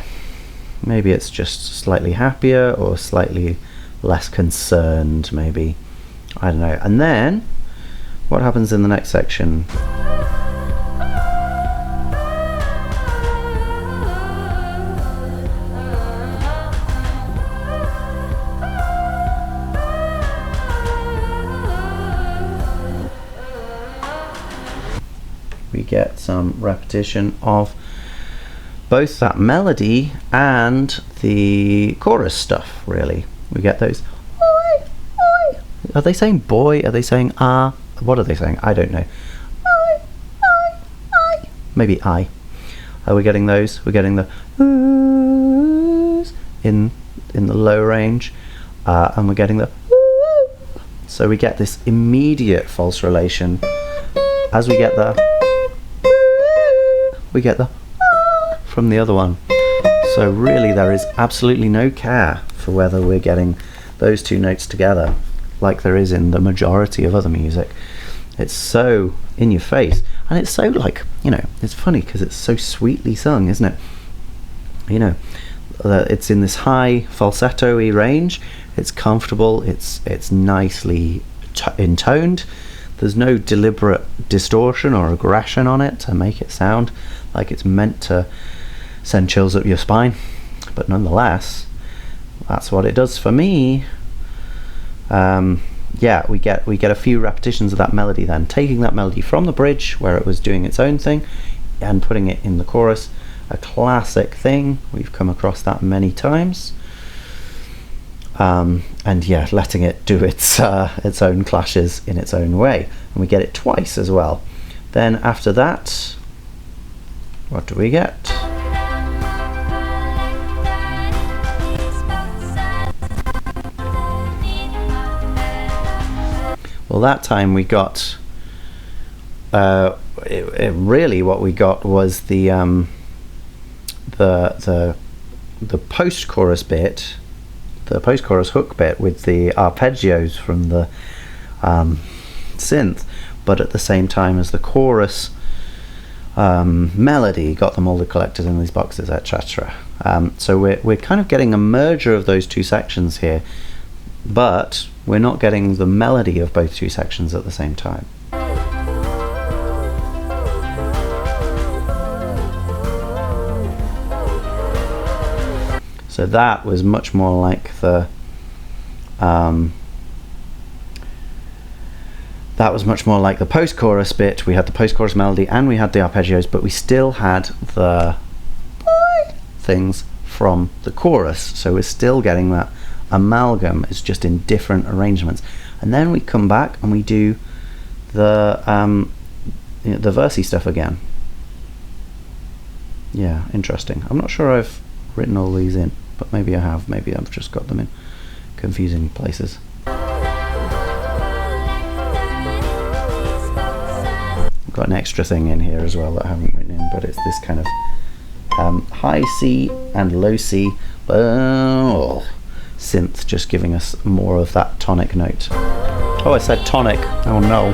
it's just slightly happier or slightly less concerned. Maybe. I don't know. And then, what happens in the next section? We get some repetition of both that melody and the chorus stuff, really. We get those. Are they saying boy? Are they saying ah? What are they saying? I don't know. I. Maybe I. Are we getting those? We're getting the oohs in the low range, and we're getting the ooh. So we get this immediate false relation. As we get the we get the from the other one. So really there is absolutely no care for whether we're getting those two notes together like there is in the majority of other music. It's so in your face, and it's so, like, you know, it's funny because it's so sweetly sung, isn't it? You know, it's in this high falsetto-y range. It's comfortable, it's nicely intoned. There's no deliberate distortion or aggression on it to make it sound like it's meant to send chills up your spine, but nonetheless that's what it does for me. yeah, we get a few repetitions of that melody, then taking that melody from the bridge where it was doing its own thing and putting it in the chorus. A classic thing, we've come across that many times. And yeah, letting it do its own clashes in its own way, and we get it twice as well. Then after that, what do we get? Well, that time we got really what we got was the post-chorus bit, the post-chorus hook bit with the arpeggios from the synth, but at the same time as the chorus melody, got them all collected in these boxes, etc. So we're kind of getting a merger of those two sections here, but we're not getting the melody of both two sections at the same time. So that was much more like the post-chorus bit. We had the post-chorus melody and we had the arpeggios, but we still had the things from the chorus. So we're still getting that amalgam. It's just in different arrangements. And then we come back and we do the versey stuff again. Yeah, interesting. I'm not sure I've written all these in, but maybe I have. Maybe I've just got them in confusing places. I've got an extra thing in here as well that I haven't written in, but it's this kind of high C and low C synth, just giving us more of that tonic note. Oh, I said tonic. Oh no.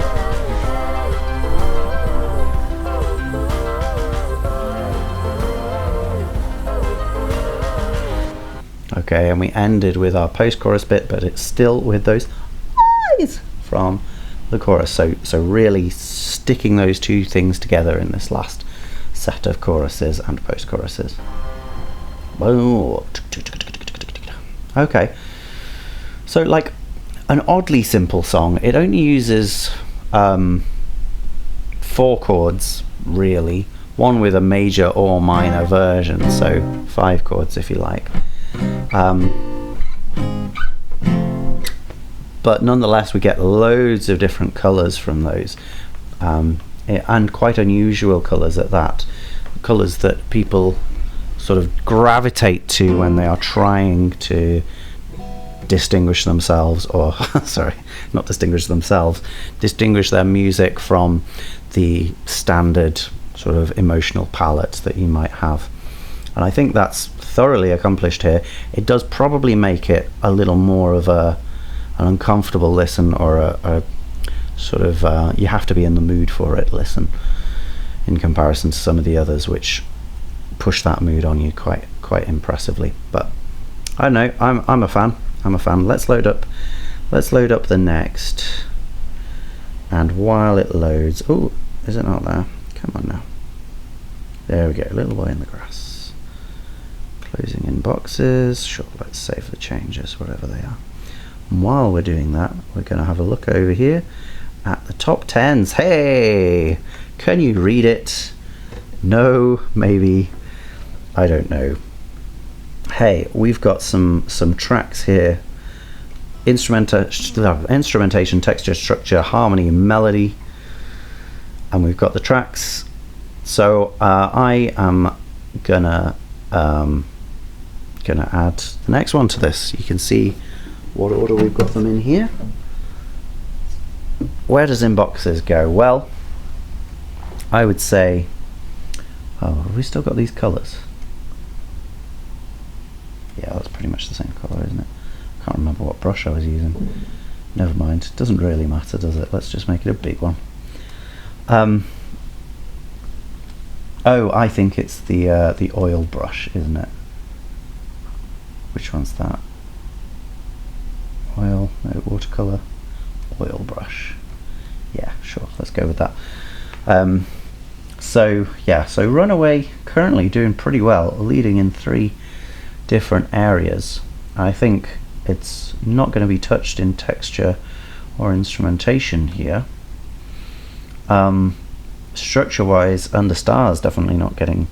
Okay, and we ended with our post-chorus bit, but it's still with those highs from the chorus. So really sticking those two things together in this last set of choruses and post-choruses. Okay, so like an oddly simple song. It only uses 4 chords really, one with a major or minor version, so 5 chords if you like. But nonetheless we get loads of different colours from those, and quite unusual colours at that, colours that people sort of gravitate to when they are trying to distinguish themselves, or sorry, not distinguish themselves, distinguish their music from the standard sort of emotional palette that you might have. And I think that's thoroughly accomplished here. It does probably make it a little more of an uncomfortable listen, or a sort of you have to be in the mood for it listen, in comparison to some of the others which push that mood on you quite impressively. But I don't know, I'm a fan. Let's load up the next, and while it loads, oh, is it not there? Come on now. There we go, Little Boy in the Grass. Closing in boxes. Sure, let's save the changes, whatever they are. And while we're doing that, we're going to have a look over here at the top 10s. Hey, can you read it? No, maybe, I don't know. Hey, we've got some tracks here. Instrumentation, texture, structure, harmony, melody, and we've got the tracks. So I am gonna add the next one to this. You can see what order we've got them in here. Where does in boxes go? Well, I would say, oh, have we still got these colours? Yeah, that's pretty much the same colour, isn't it? I can't remember what brush I was using. Never mind, doesn't really matter, does it? Let's just make it a big one. Oh, I think it's the oil brush, isn't it? Which one's that? Oil, no, watercolour, oil brush. Yeah, sure, let's go with that. So yeah, so Runaway currently doing pretty well, leading in 3 different areas. I think it's not going to be touched in texture or instrumentation here. Structure wise, and the stars definitely not getting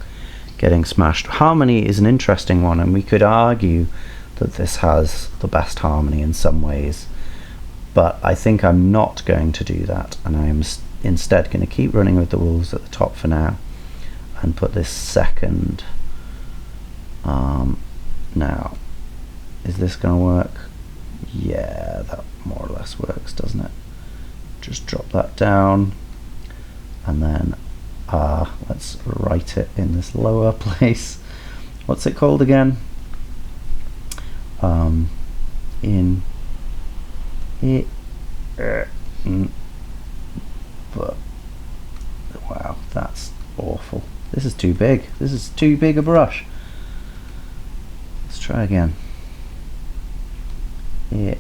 smashed. Harmony is an interesting one, and we could argue that this has the best harmony in some ways, but I think I'm not going to do that, and I'm instead going to keep running with the wolves at the top for now and put this second. Now, is this going to work? Yeah, that more or less works, doesn't it? Just drop that down, and then let's write it in this lower place. What's it called again? In it, but wow, that's awful. This is too big. This is too big a brush. Let's try again. It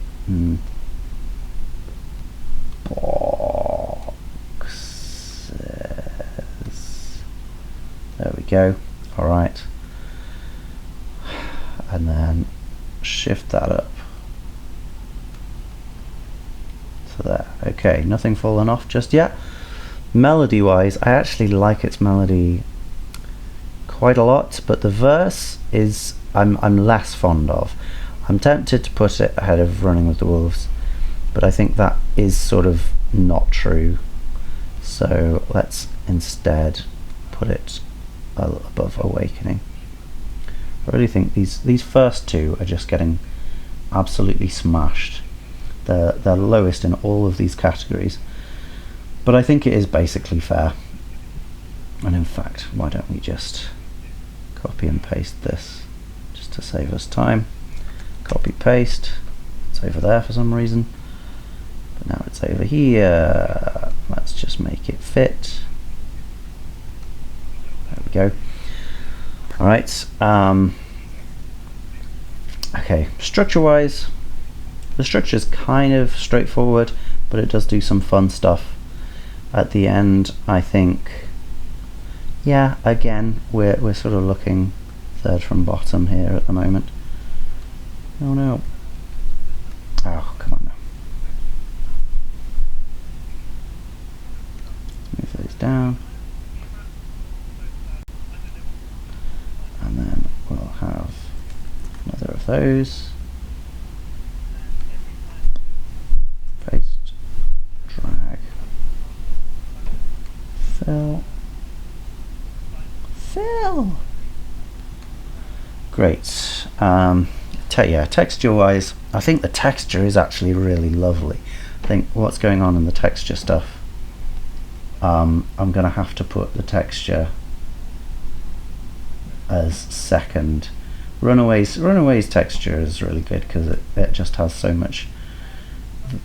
boxes. There we go. All right, and then shift that up. So there. Okay, nothing fallen off just yet. Melody wise, I actually like its melody quite a lot, but the verse is I'm less fond of. I'm tempted to put it ahead of Running with the Wolves, but I think that is sort of not true. So let's instead put it above Awakening. I really think these first two are just getting absolutely smashed. They're lowest in all of these categories, but I think it is basically fair. And in fact, why don't we just copy and paste this just to save us time. Copy paste. It's over there for some reason, but now it's over here. Let's just make it fit. There we go. All right. Okay, structure wise, the structure is kind of straightforward, but it does do some fun stuff at the end. I think, yeah, again, we're sort of looking third from bottom here at the moment. Oh no. Oh, come on now. Move those down. And then we'll have another of those. Paste. Drag. Fill. Fill. Great. Yeah, texture wise, I think the texture is actually really lovely. I think what's going on in the texture stuff, I'm gonna have to put the texture as second. Runaways texture is really good because it just has so much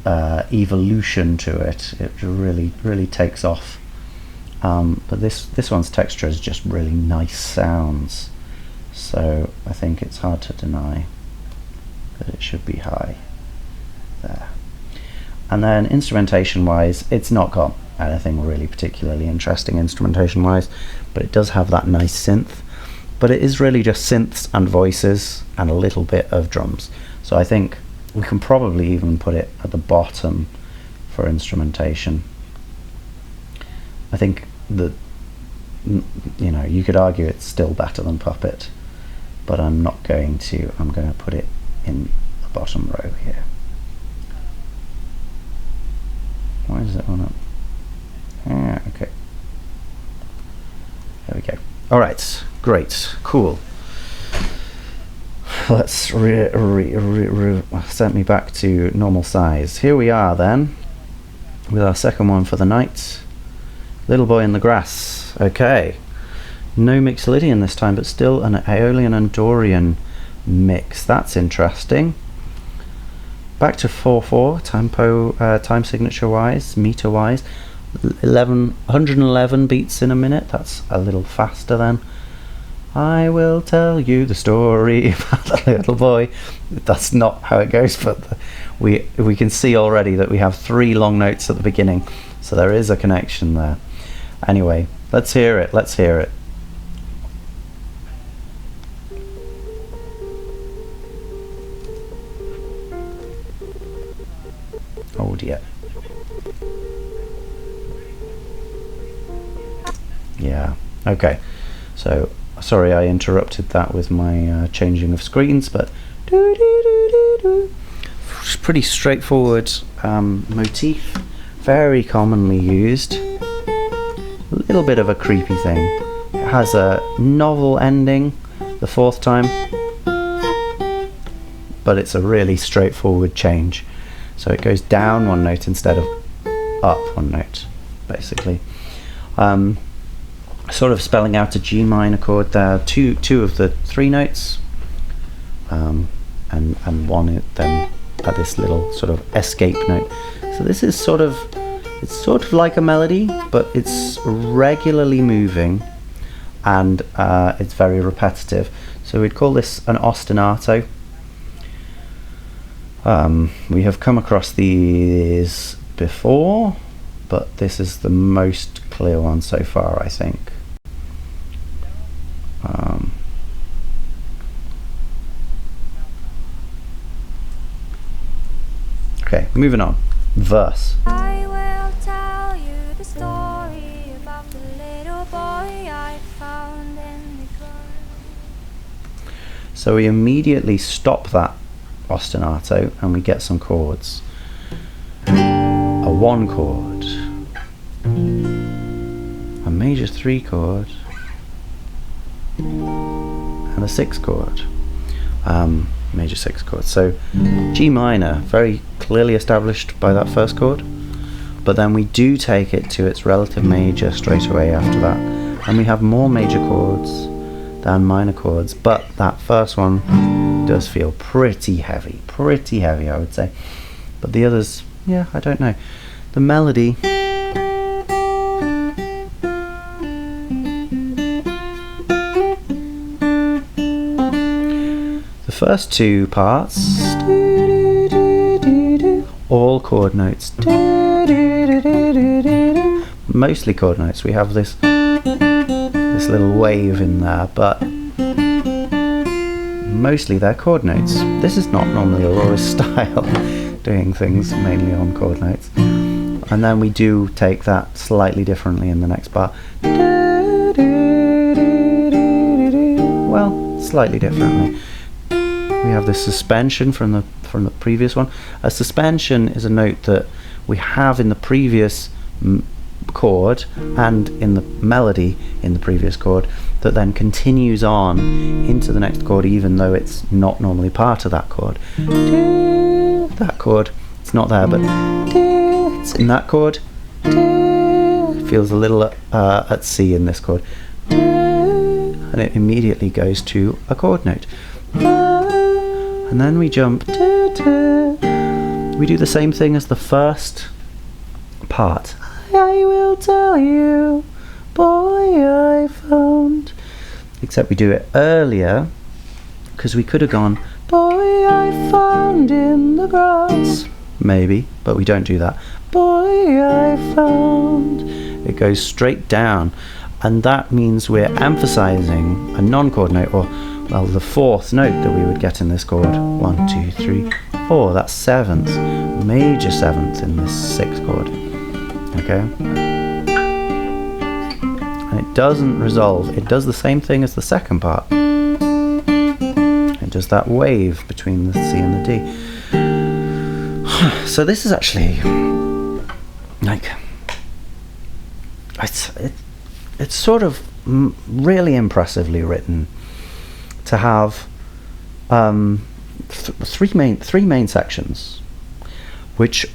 evolution to it. It really takes off. But this one's texture is just really nice sounds, so I think it's hard to deny that it should be high there. And then instrumentation wise, it's not got anything really particularly interesting instrumentation wise, but it does have that nice synth, but it is really just synths and voices and a little bit of drums. So I think we can probably even put it at the bottom for instrumentation. I think that, you know, you could argue it's still better than Puppet, but I'm not going to. I'm going to put it in the bottom row here. Why does it want up? Ah, okay. There we go. All right, great, cool. Let's set me back to normal size. Here we are then, with our second one for the night. Little Boy in the Grass. Okay. No Mixolydian this time, but still an Aeolian and Dorian mix. That's interesting. Back to 4/4 tempo, time signature wise, meter wise, 111 beats in a minute. That's a little faster than I will tell you the story about the little boy. That's not how it goes, but we can see already that we have 3 long notes at the beginning, so there is a connection there. Anyway, let's hear it. Let's hear it. Oh dear. Yeah. Okay. So sorry I interrupted that with my changing of screens, but it's pretty straightforward motif, very commonly used. A little bit of a creepy thing. It has a novel ending the fourth time, but it's a really straightforward change. So it goes down one note instead of up one note, basically. Sort of spelling out a G minor chord there. Two of the three notes, and one then at this little sort of escape note. So this is sort of, it's sort of like a melody, but it's regularly moving, and it's very repetitive. So we'd call this an ostinato. We have come across these before, but this is the most clear one so far, I think. Okay, moving on. Verse. I will tell you the story about the little boy I found in the ground. So we immediately stop that ostinato and we get some chords. A 1 chord, a major 3 chord, and a 6 chord, major 6 chord. So G minor, very clearly established by that first chord, but then we do take it to its relative major straight away after that, and we have more major chords than minor chords, but that first one does feel pretty heavy, I would say. But the others, yeah, I don't know. The melody, the first 2 parts, all chord notes, mostly chord notes. We have this little wave in there, but mostly they're chord notes. This is not normally Aurora's style, doing things mainly on chord notes. And then we do take that slightly differently in the next part. Well, slightly differently. We have this suspension from the previous one. A suspension is a note that we have in the previous chord and in the melody in the previous chord that then continues on into the next chord, even though it's not normally part of that chord. That chord, it's not there, but it's in that chord. Feels a little at C in this chord, and it immediately goes to a chord note. And then we jump. We do the same thing as the first part. I will tell you, boy, I found. Except we do it earlier, because we could have gone, boy, I found in the grass. Maybe, but we don't do that. Boy, I found. It goes straight down, and that means we're emphasizing a non-chord note, or well, the fourth note that we would get in this chord. 1, 2, 3, 4. That's 7th, major 7th in this 6th chord. Okay, and it doesn't resolve. It does the same thing as the second part. It does that wave between the C and the D. So this is actually like it's sort of really impressively written to have three main sections, which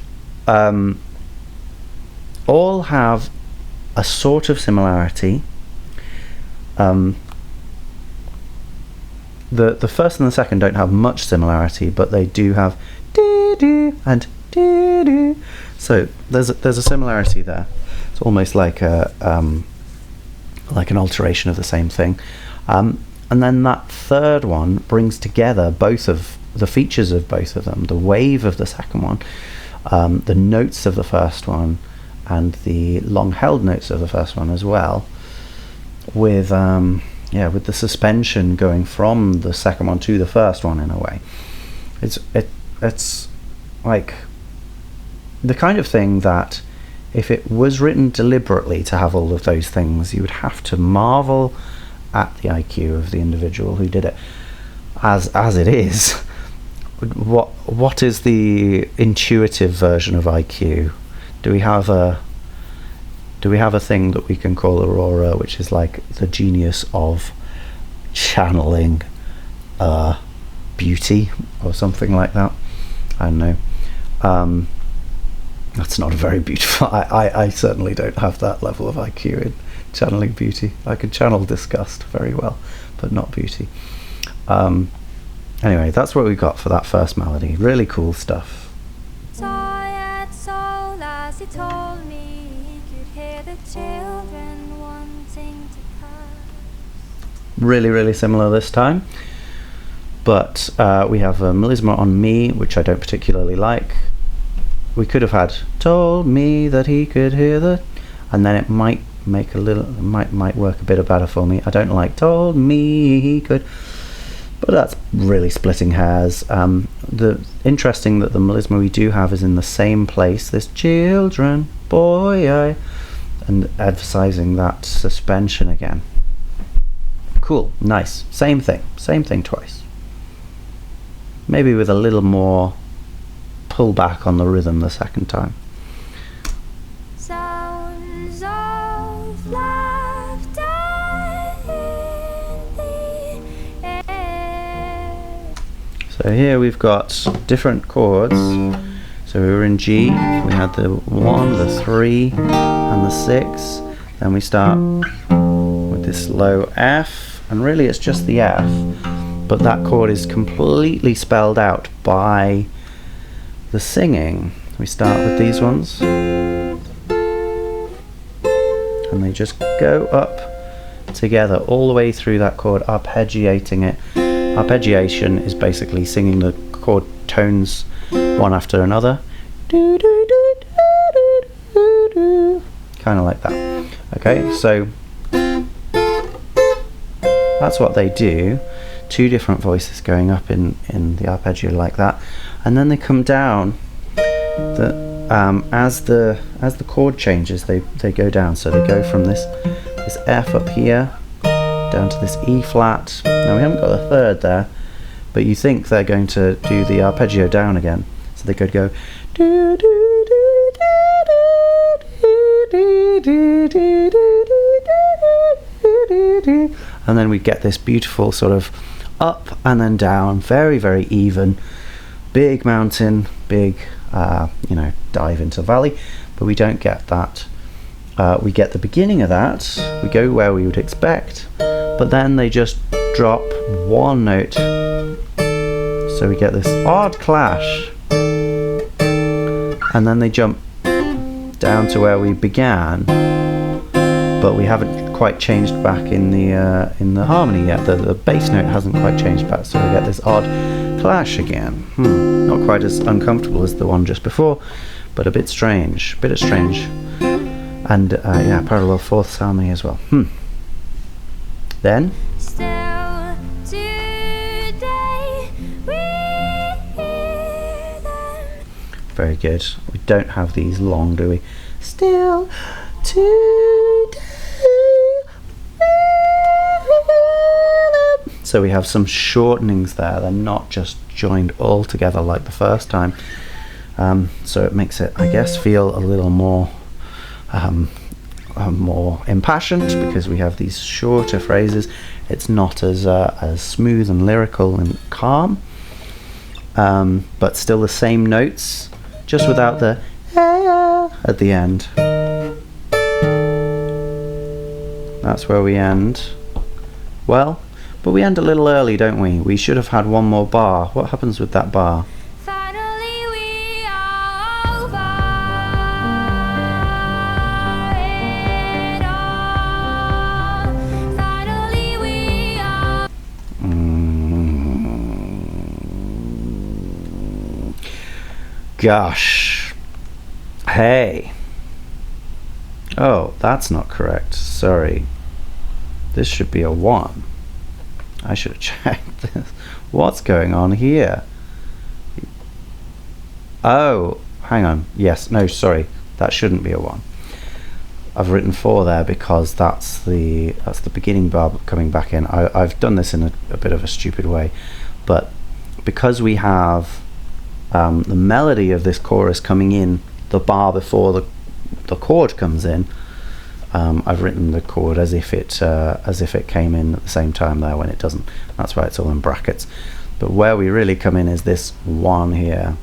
all have a sort of similarity. The first and the second don't have much similarity, but they do have doo-doo and doo-doo. So there's a similarity there. It's almost like an alteration of the same thing. And then that third one brings together both of the features of both of them, the wave of the second one, the notes of the first one, and the long-held notes of the first one as well, with the suspension going from the second one to the first one in a way. It's like the kind of thing that if it was written deliberately to have all of those things, you would have to marvel at the IQ of the individual who did it. As it is, what is the intuitive version of IQ? Do we have a thing that we can call Aurora, which is like the genius of channeling beauty or something like that? I don't know. That's not a very beautiful. I certainly don't have that level of IQ in channeling beauty. I can channel disgust very well, but not beauty. Anyway, that's what we got for that first melody. Really cool stuff. Tired soul, as he told me he could hear the children wanting to pass. Really, really similar this time. But we have a melisma on me, which I don't particularly like. We could have had told me that he could hear the, and then it might make a little, might work a bit better for me. I don't like told me he could, but that's really splitting hairs. The interesting that the melisma we do have is in the same place. This children, boy, and emphasizing that suspension again. Cool, nice. Same thing twice. Maybe with a little more pull back on the rhythm the second time. Sounds of laughter in the air. So here we've got different chords. So we were in G, we had the 1, the 3, and the 6. Then we start with this low F, and really it's just the F, but that chord is completely spelled out by the singing. We start with these ones, and they just go up together all the way through that chord, arpeggiating it. Arpeggiation is basically singing the chord tones one after another, kind of like that. Okay, so that's what they do. Two different voices going up in the arpeggio like that, and then they come down. As the chord changes, they go down. So they go from this F up here down to this E flat. Now we haven't got a third there, but you think they're going to do the arpeggio down again. So they could go, and then we get this beautiful sort of up and then down, very, very even, big mountain, big dive into valley, but we don't get that. We get the beginning of that, we go where we would expect, but then they just drop one note, so we get this odd clash, and then they jump down to where we began, but we haven't quite changed back in the harmony yet. The bass note hasn't quite changed back, so we get this odd clash again. Not quite as uncomfortable as the one just before, but a bit strange, and yeah, parallel fourths harmony as well. Then Still today we hear them. very good. We don't have these long, do we? Still today. So we have some shortenings there. They're not just joined all together like the first time. So it makes it, I guess, feel a little more impassioned, because we have these shorter phrases. It's not as smooth and lyrical and calm, but still the same notes, just without the at the end. That's where we end. Well, but we end a little early, don't we? We should have had one more bar. What happens with that bar? Finally we are over it all. Finally we are. Gosh. Hey. Oh, that's not correct. Sorry. This should be a 1. I should have checked this. What's going on here? Oh, hang on. Yes, no, sorry. that shouldn't be a 1. I've written 4 there because that's the beginning bar coming back in. I've done this in a bit of a stupid way, but because we have the melody of this chorus coming in the bar before the chord comes in, I've written the chord as if it came in at the same time there, when it doesn't. That's why it's all in brackets. But where we really come in is this 1 here.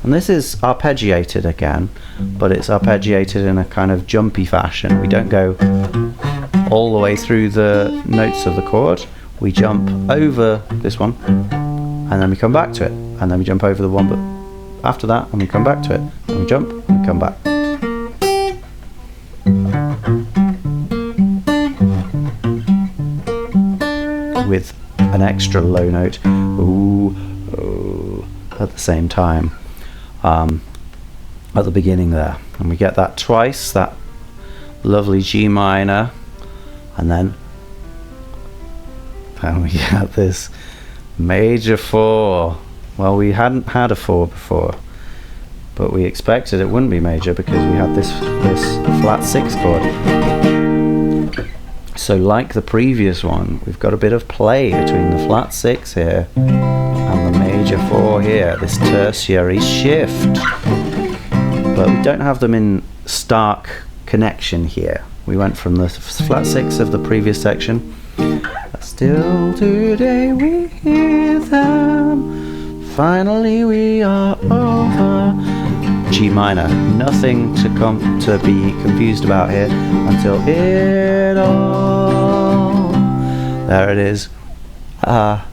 And this is arpeggiated again, but it's arpeggiated in a kind of jumpy fashion. We don't go all the way through the notes of the chord. We jump over this one, and then we come back to it, and then we jump over the one but after that, and we come back to it, and we jump, and we come back. With an extra low note, ooh, oh, at the same time. At the beginning there, and we get that twice, that lovely G minor, and then we get this major 4. Well, we hadn't had a 4 before, but we expected it wouldn't be major because we had this flat 6 chord. So like the previous one, we've got a bit of play between the flat 6 here and the major 4 here, this tertiary shift. But we don't have them in stark connection here. We went from the flat 6 of the previous section. Still today we hear them. Finally we are over. G minor. Nothing to be confused about here until it all. There it is. Wap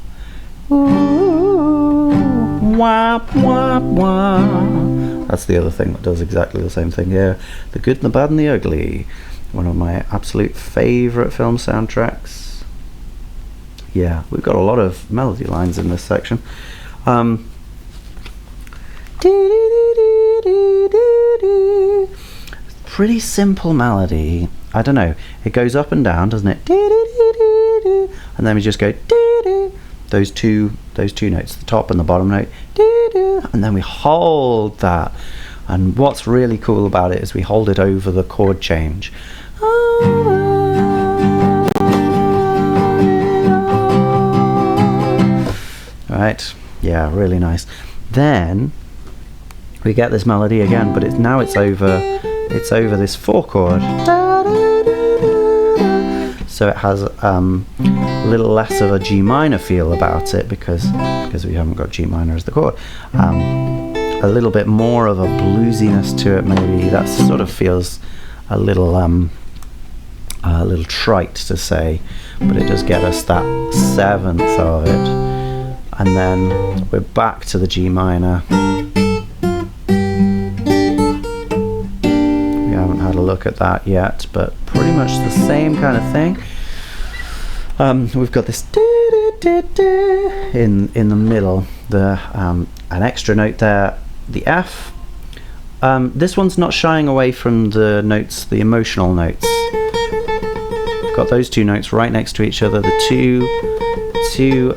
wap wap. That's the other thing that does exactly the same thing here. The Good and the Bad and the Ugly. One of my absolute favourite film soundtracks. Yeah, we've got a lot of melody lines in this section. Pretty simple melody. I don't know. It goes up and down, doesn't it? And then we just go those two notes, the top and the bottom note, and then we hold that. And what's really cool about it is we hold it over the chord change. Right, yeah, really nice. Then we get this melody again, but now it's over this 4 chord. So it has a little less of a G minor feel about it because we haven't got G minor as the chord. A little bit more of a bluesiness to it, maybe. That sort of feels a little trite to say, but it does get us that 7th of it. And then we're back to the G minor. We haven't had a look at that yet, but pretty much the same kind of thing. We've got this in the middle, an extra note there, the F. This one's not shying away from the notes, the emotional notes. We've got those 2 notes right next to each other, the 2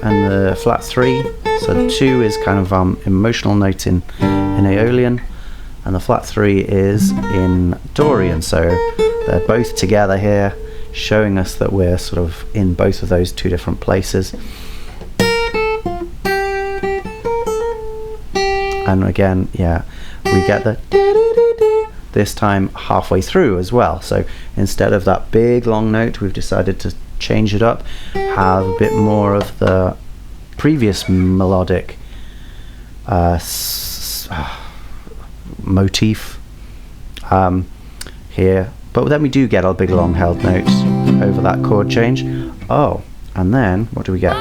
and the flat 3. So the 2 is kind of emotional note in Aeolian, and the flat 3 is in Dorian. So they're both together here, showing us that we're sort of in both of those 2 different places. And again, yeah, we get the this time halfway through as well. So instead of that big long note, we've decided to change it up, have a bit more of the previous melodic motif here, but then we do get a big long held note over that chord change. Oh, and then what do we get?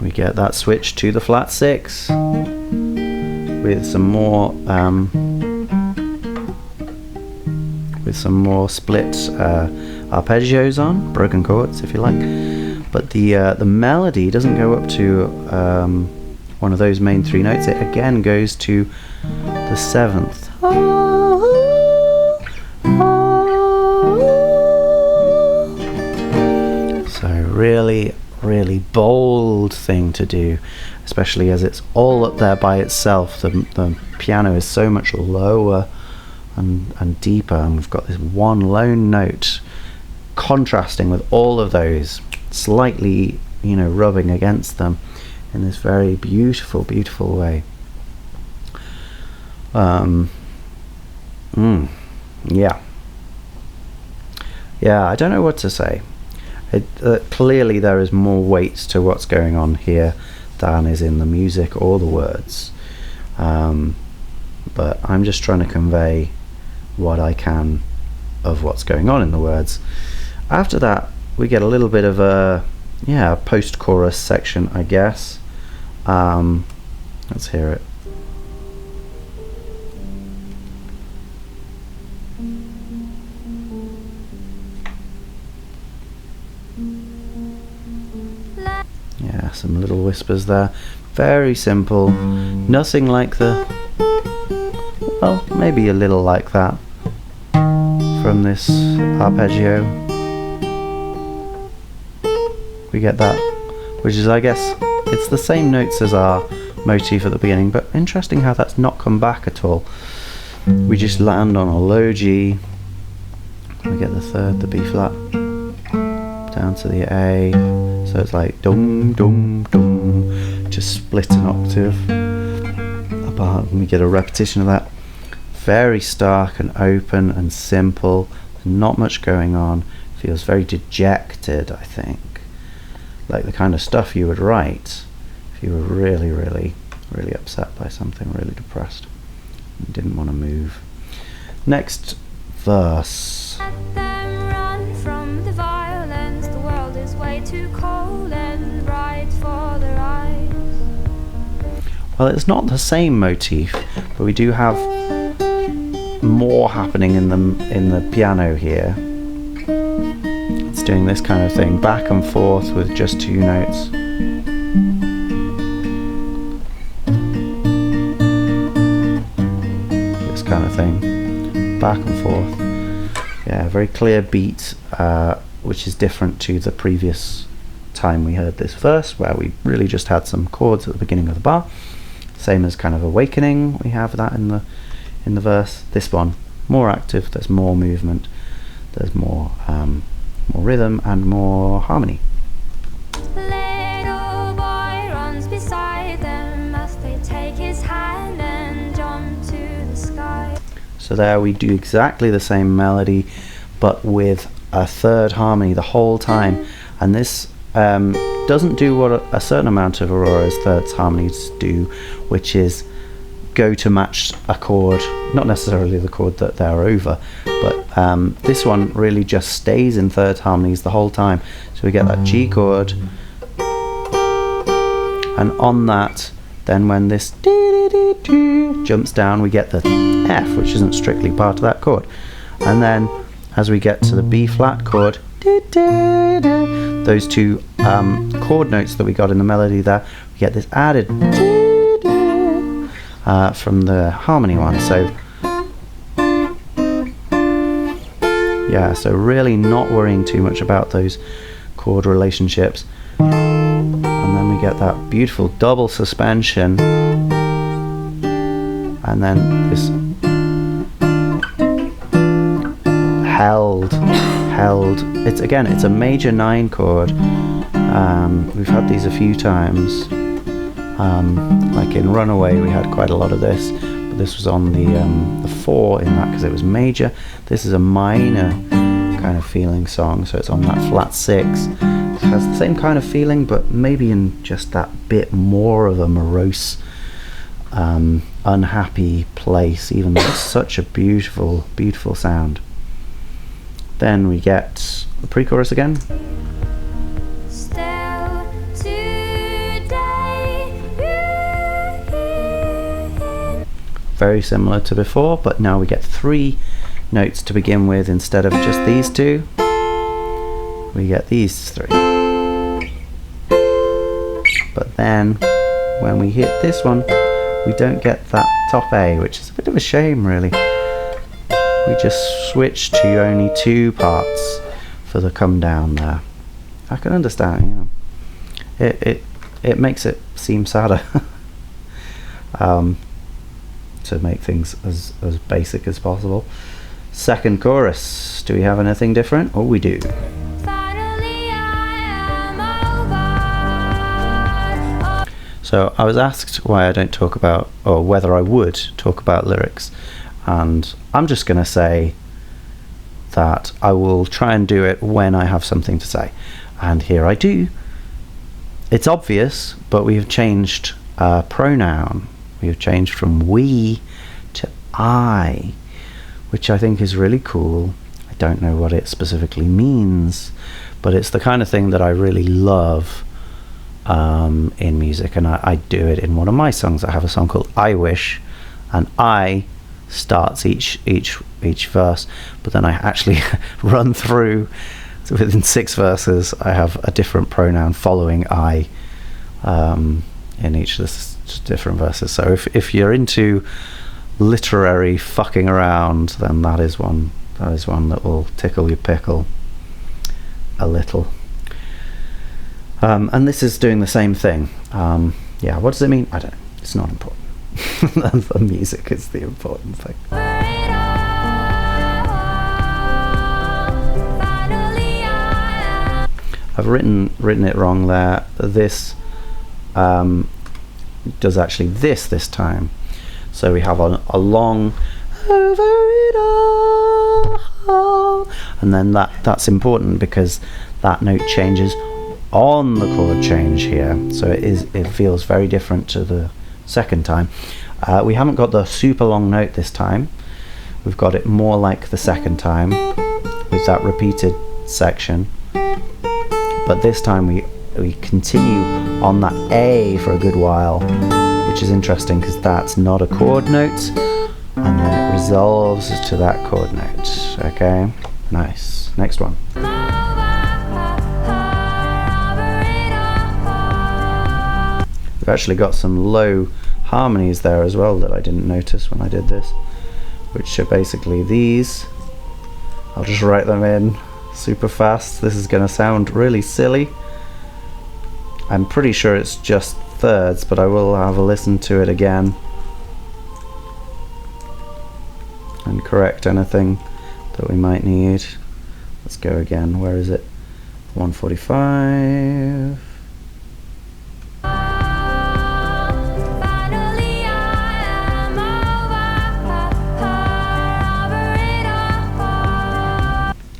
We get that switch to the flat 6 with some more split arpeggios on, broken chords if you like. But the melody doesn't go up to one of those main 3 notes. It again goes to the 7th. really, really bold thing to do, especially as it's all up there by itself. The piano is so much lower and deeper, and we've got this one lone note contrasting with all of those, slightly, you know, rubbing against them in this very beautiful, beautiful way. Yeah, I don't know what to say. Clearly there is more weight to what's going on here than is in the music or the words, but I'm just trying to convey what I can of what's going on in the words. After that we get a little bit of a post-chorus section, I guess. Let's hear it. Yeah, some little whispers there. Very simple. Nothing like the... well, maybe a little like that from this arpeggio. We get that, which is, I guess, it's the same notes as our motif at the beginning, but interesting how that's not come back at all. We just land on a low G. We get the third, the B flat, down to the A. So it's like dum dum dum, just split an octave apart, and we get a repetition of that. Very stark and open and simple, not much going on. Feels very dejected, I think, like the kind of stuff you would write if you were really, really, really upset by something, really depressed and didn't want to move. Next verse. Let them run from the violence. The world is way too cold and bright for their eyes. Well, it's not the same motif, but we do have more happening in the piano here. It's doing this kind of thing, back and forth with just two notes. This kind of thing, back and forth. Yeah, very clear beat, which is different to the previous time we heard this verse, where we really just had some chords at the beginning of the bar. Same as kind of Awakening, we have that in the verse. This one, more active, there's more movement, there's more rhythm and more harmony. Little boy runs beside them as they take his hand and jump to the sky. So there we do exactly the same melody, but with a third harmony the whole time, and this doesn't do what a certain amount of Aurora's thirds harmonies do, which is go to match a chord, not necessarily the chord that they're over, but this one really just stays in third harmonies the whole time. So we get that G chord, and on that, then when this jumps down, we get the F, which isn't strictly part of that chord, and then as we get to the B flat chord, those two chord notes that we got in the melody there, we get this added from the harmony one. So yeah, so really not worrying too much about those chord relationships, and then we get that beautiful double suspension, and then this held. It's a major 9 chord. We've had these a few times, like in Runaway we had quite a lot of this, but this was on the 4 in that because it was major. This is a minor kind of feeling song, so it's on that flat 6. It has the same kind of feeling, but maybe in just that bit more of a morose, unhappy place, even though it's such a beautiful, beautiful sound. Then we get the pre-chorus again. Still today, very similar to before, but now we get 3 notes to begin with instead of just these 2. We get these 3. But then when we hit this one, we don't get that top A, which is a bit of a shame, really. We just switch to only 2 parts for the come down there. I can understand. It makes it seem sadder. To make things as basic as possible. Second chorus. Do we have anything different? Oh, we do. So I was asked why I don't talk about, or whether I would talk about lyrics, and I'm just going to say that I will try and do it when I have something to say. And here I do. It's obvious, but we have changed pronoun. We have changed from we to I, which I think is really cool. I don't know what it specifically means, but it's the kind of thing that I really love in music, and I do it in one of my songs. I have a song called I Wish, and I starts each verse, but then I actually run through. So within 6 verses, I have a different pronoun following I in each of the different verses. So if you're into literary fucking around, then that is one that will tickle your pickle a little. And this is doing the same thing. Yeah, what does it mean? I don't know. It's not important. The music is the important thing. I've written it wrong there. This does actually this time. So we have a long over it all, and then that's important because that note changes on the chord change here. So it feels very different to the second time. We haven't got the super long note this time. We've got it more like the second time with that repeated section. But this time we continue on that A for a good while, which is interesting because that's not a chord note, and then it resolves to that chord note. Okay, nice. Next one. We've actually got some low harmonies there as well that I didn't notice when I did this, which are basically these. I'll just write them in super fast. This is going to sound really silly. I'm pretty sure it's just thirds, but I will have a listen to it again and correct anything that we might need. Let's go again. Where is it? 145.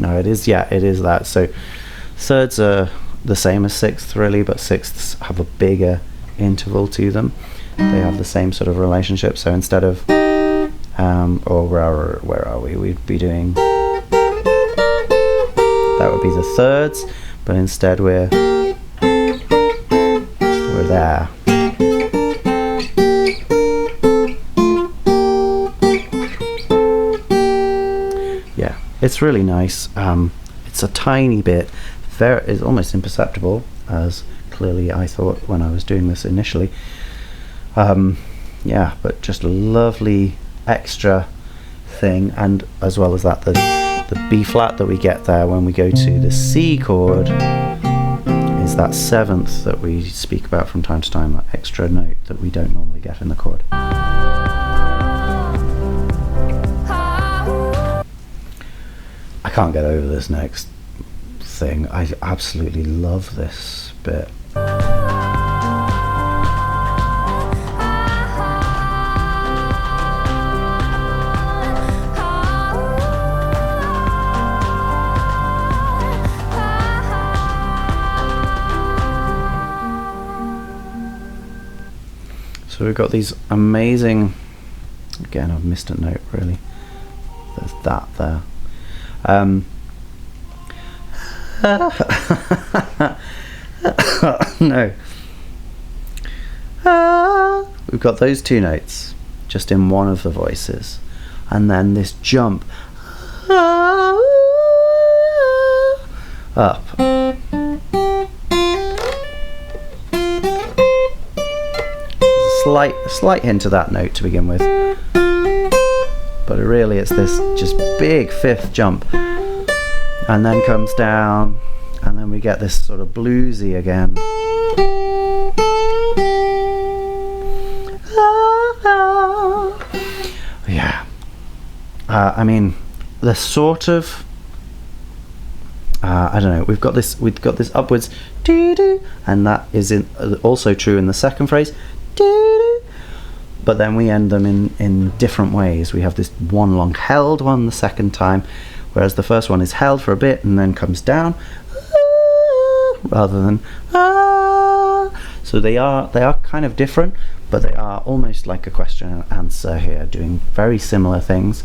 No, it is, yeah, it is that. So thirds are the same as sixths really, but sixths have a bigger interval to them. They have the same sort of relationship. So instead of or where are we? We'd be doing, that would be the thirds, but instead we're there. Yeah, it's really nice. It's a tiny bit, it's almost imperceptible, as clearly I thought when I was doing this initially. Yeah, but just a lovely extra thing, and as well as that, the B flat that we get there when we go to the C chord is that seventh that we speak about from time to time, that extra note that we don't normally get in the chord. I can't get over this next thing. I absolutely love this bit. So we've got these amazing, again I've missed a note really, there's that there. No. We've got those two notes just in one of the voices, and then this jump up. Slight hint of that note to begin with, but really it's this just big fifth jump, and then comes down, and then we get this sort of bluesy again. Yeah, I mean, the sort of I don't know. We've got this upwards doo-doo, and that is also true in the second phrase. Doo-doo. But then we end them in different ways. We have this one long held one the second time, whereas the first one is held for a bit and then comes down, rather than so they are kind of different, but they are almost like a question and answer here, doing very similar things.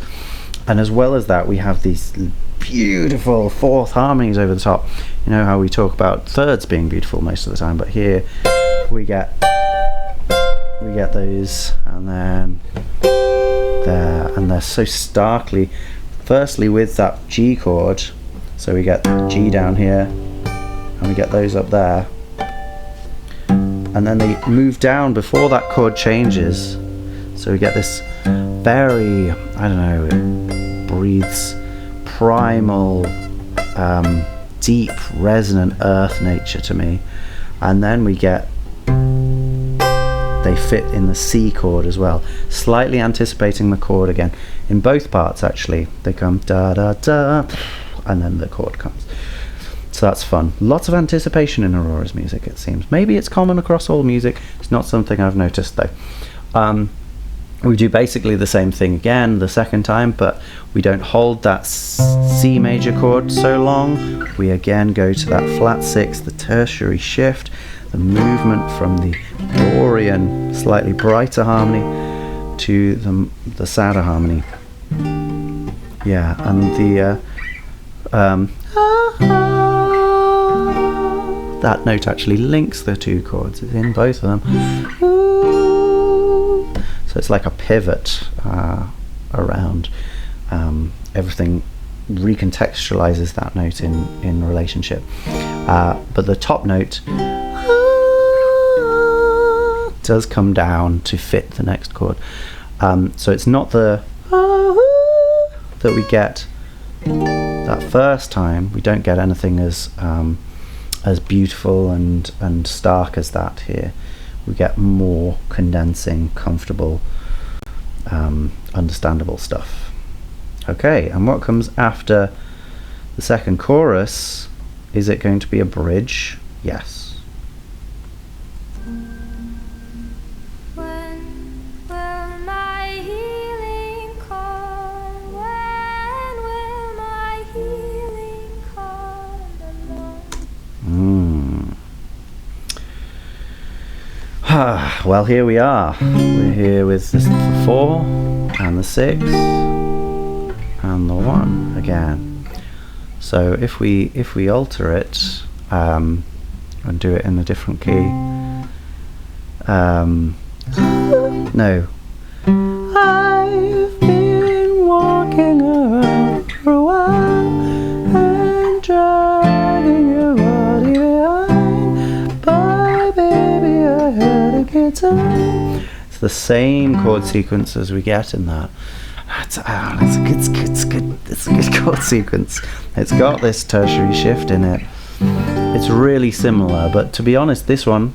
And as well as that, we have these beautiful fourth harmonies over the top. You know how we talk about thirds being beautiful most of the time, but here we get those, and then there, and they're so starkly, firstly with that G chord, so we get G down here and we get those up there, and then they move down before that chord changes, so we get this very, I don't know, it breathes primal, deep resonant earth nature to me. And then we get, they fit in the C chord as well, slightly anticipating the chord again in both parts. Actually, they come da da da, and then the chord comes. So that's fun. Lots of anticipation in Aurora's music, it seems. Maybe it's common across all music. It's not something I've noticed though. We do basically the same thing again the second time, but we don't hold that C major chord so long. We again go to that flat 6, the tertiary shift, the movement from the Dorian, slightly brighter harmony to the sadder harmony. Yeah, and the that note actually links the two chords. It's in both of them. So it's like a pivot around everything, recontextualizes that note in relationship. But the top note does come down to fit the next chord. So it's not the that we get that first time. We don't get anything as beautiful and stark as that here. We get more condensing, comfortable, understandable stuff. Okay, and what comes after the second chorus? Is it going to be a bridge? Yes. Well, here we are. We're here with the 4 and the 6 and the 1 again. So if we alter it and do it in a different key, no. I've been walking around for a while and dragging your body behind, but baby I heard a guitar. It's the same chord sequence as we get in that. It's a good chord sequence. It's got this tertiary shift in it. It's really similar, but to be honest, this one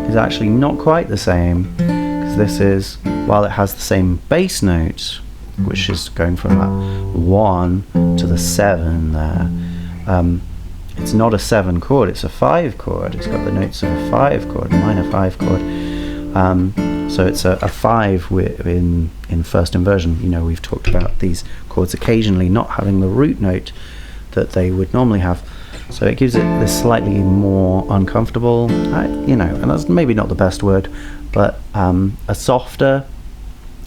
is actually not quite the same, because this is, while it has the same bass note, which is going from that 1 to the 7 there, it's not a 7 chord, it's a 5 chord. It's got the notes of a 5 chord, a minor 5 chord. So it's a 5 in first inversion. You know, we've talked about these chords occasionally not having the root note that they would normally have. So it gives it this slightly more uncomfortable, you know, and that's maybe not the best word, but a softer,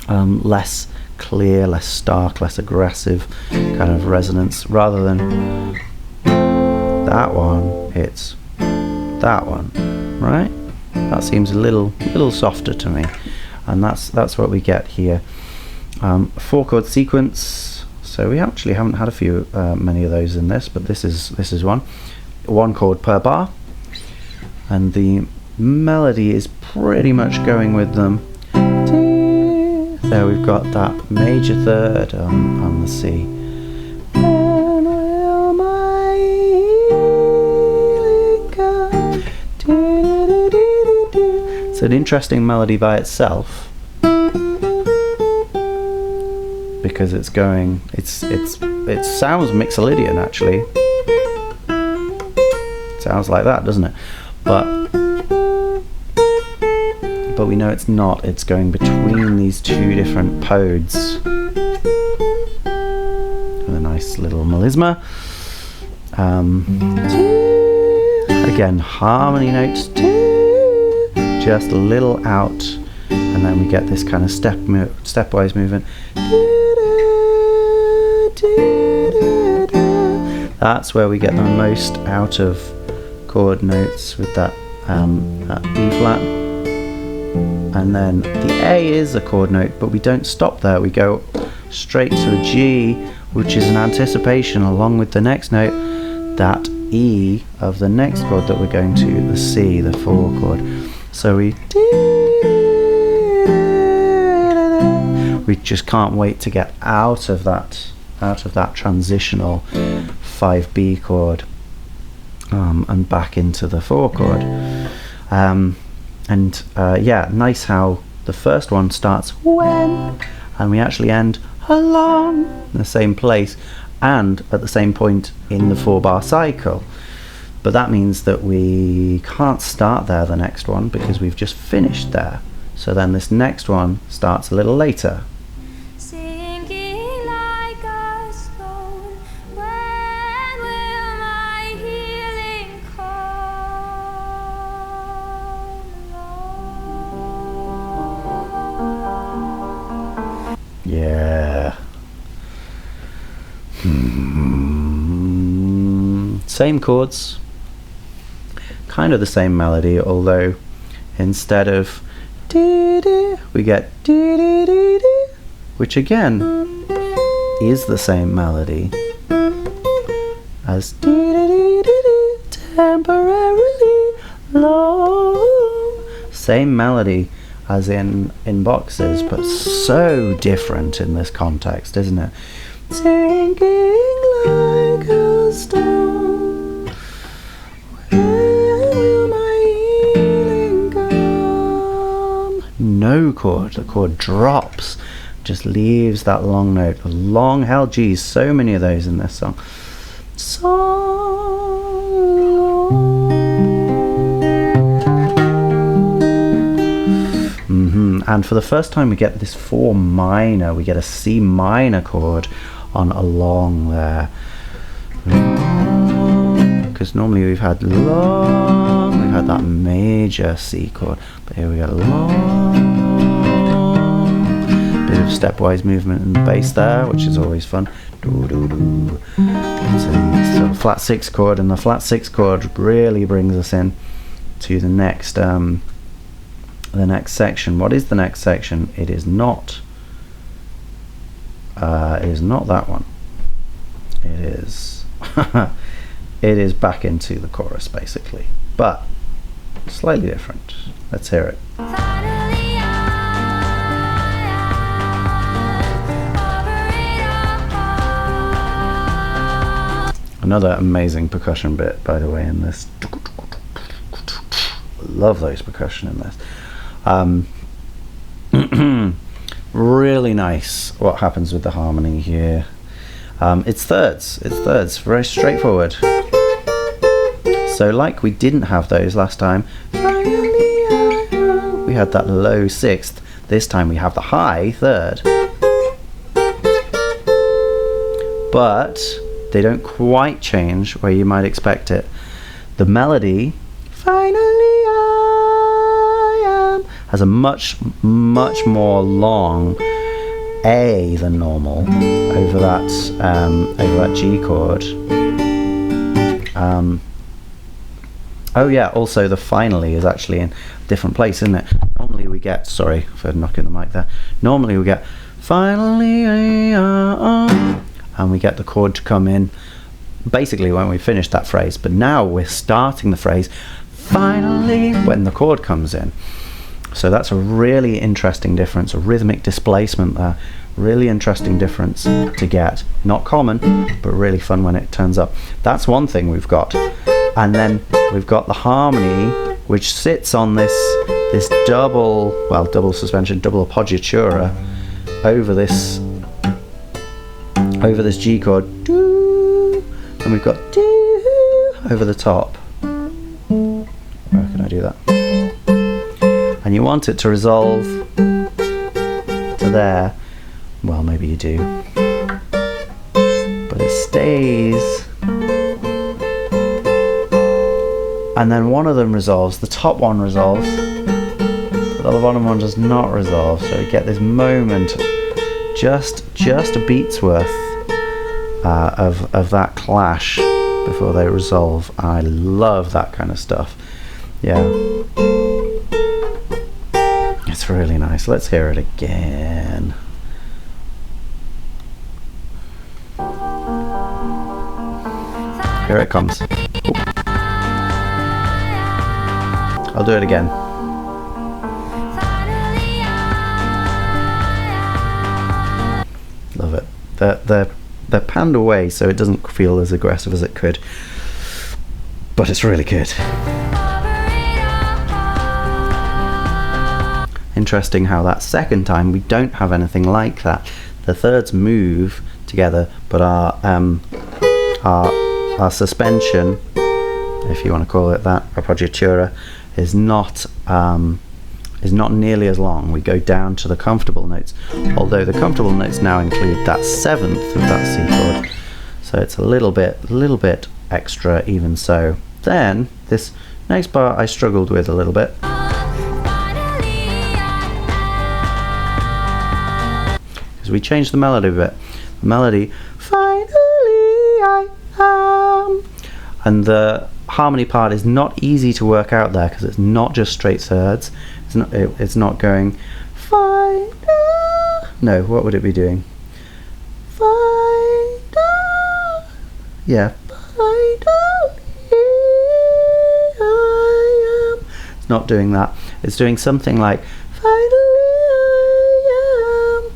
less clear, less stark, less aggressive kind of resonance, rather than that one. It's that one, right? That seems a little softer to me, and that's what we get here. 4 chord sequence. So we actually haven't had many of those in this, but this is one chord per bar, and the melody is pretty much going with them. There we've got that major third on the C. When will my It's an interesting melody by itself because it's going. It sounds Mixolydian actually. It sounds like that, doesn't it? But we know it's not. It's going between these two different podes. With a nice little melisma. Again, harmony notes, just a little out, and then we get this kind of stepwise movement. That's where we get the most out of chord notes with that B flat. And then the A is a chord note, but we don't stop there. We go straight to a G, which is an anticipation along with the next note, that E of the next chord that we're going to, the C, the 4 chord. So we just can't wait to get out of that transitional 5B chord and back into the 4 chord. Yeah, nice how the first one starts when, and we actually end along in the same place and at the same point in the 4-bar cycle. But that means that we can't start there, the next one, because we've just finished there. So then this next one starts a little later. Sinking like a stone, when will my healing come along? Yeah. Same chords, kind of the same melody, although instead of we get which again is the same melody as temporarily long. Same melody as in boxes, but so different in this context, isn't it? Sinking like a stone, where will my healing come? No chord, the chord drops, just leaves that long note, a long held G's, so many of those in this song. And for the first time we get this 4 minor, we get a C minor chord on along there. Because normally we've had long, we've had that major C chord, but here we got a long, bit of stepwise movement in the bass there, which is always fun. So flat 6 chord, and the flat 6 chord really brings us in to the next section. What is the next section? It is not that one. It is it is back into the chorus basically, but slightly different. Let's hear it. Another amazing percussion bit, by the way, in this. Love those percussion in this. Really nice what happens with the harmony here. It's thirds, very straightforward. So like we didn't have those last time, we had that low 6th, this time we have the high 3rd. But they don't quite change where you might expect it. The melody, finally I am, has a much more long A than normal over that G chord. Oh yeah, also the finally is actually in a different place, isn't it? Normally we get, sorry for knocking the mic there, normally we get finally and we get the chord to come in basically when we finish that phrase, but now we're starting the phrase finally when the chord comes in. So that's a really interesting difference, a rhythmic displacement there. Really interesting difference to get. Not common, but really fun when it turns up. That's one thing we've got. And then we've got the harmony, which sits on this this double suspension, double appoggiatura over this G chord, and we've got over the top. Where can I do that? And you want it to resolve to there. Well, maybe you do, but it stays. And then one of them resolves, the top one resolves, but the bottom one does not resolve. So you get this moment, just a beat's worth of that clash before they resolve. I love that kind of stuff. Yeah, it's really nice. Let's hear it again. Here it comes. Ooh. I'll do it again. Love it. They're panned away so it doesn't feel as aggressive as it could, but it's really good. Interesting how that second time we don't have anything like that. The thirds move together, but our suspension, if you want to call it that, appoggiatura, is not nearly as long. We go down to the comfortable notes, although the comfortable notes now include that seventh of that C chord, so it's a little bit extra even so. Then this next part I struggled with a little bit. Because we changed the melody a bit. The melody, finally I am, and the harmony part is not easy to work out there because it's not just straight thirds. It's not going final. No, what would it be doing? Final. Yeah. Finally I am. It's not doing that. It's doing something like finally I am.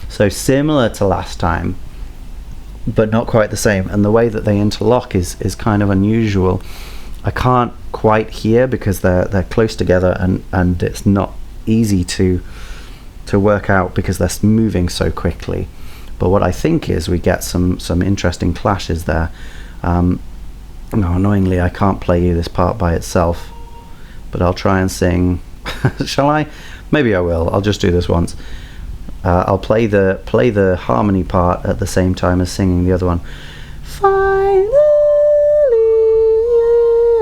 So similar to last time, but not quite the same. And the way that they interlock is kind of unusual. I can't quite hear because they're close together, and it's not easy to work out because they're moving so quickly. But what I think is we get some interesting clashes there. Now, annoyingly, I can't play you this part by itself, but I'll try and sing. Shall I? Maybe I will. I'll just do this once. I'll play the harmony part at the same time as singing the other one. Finally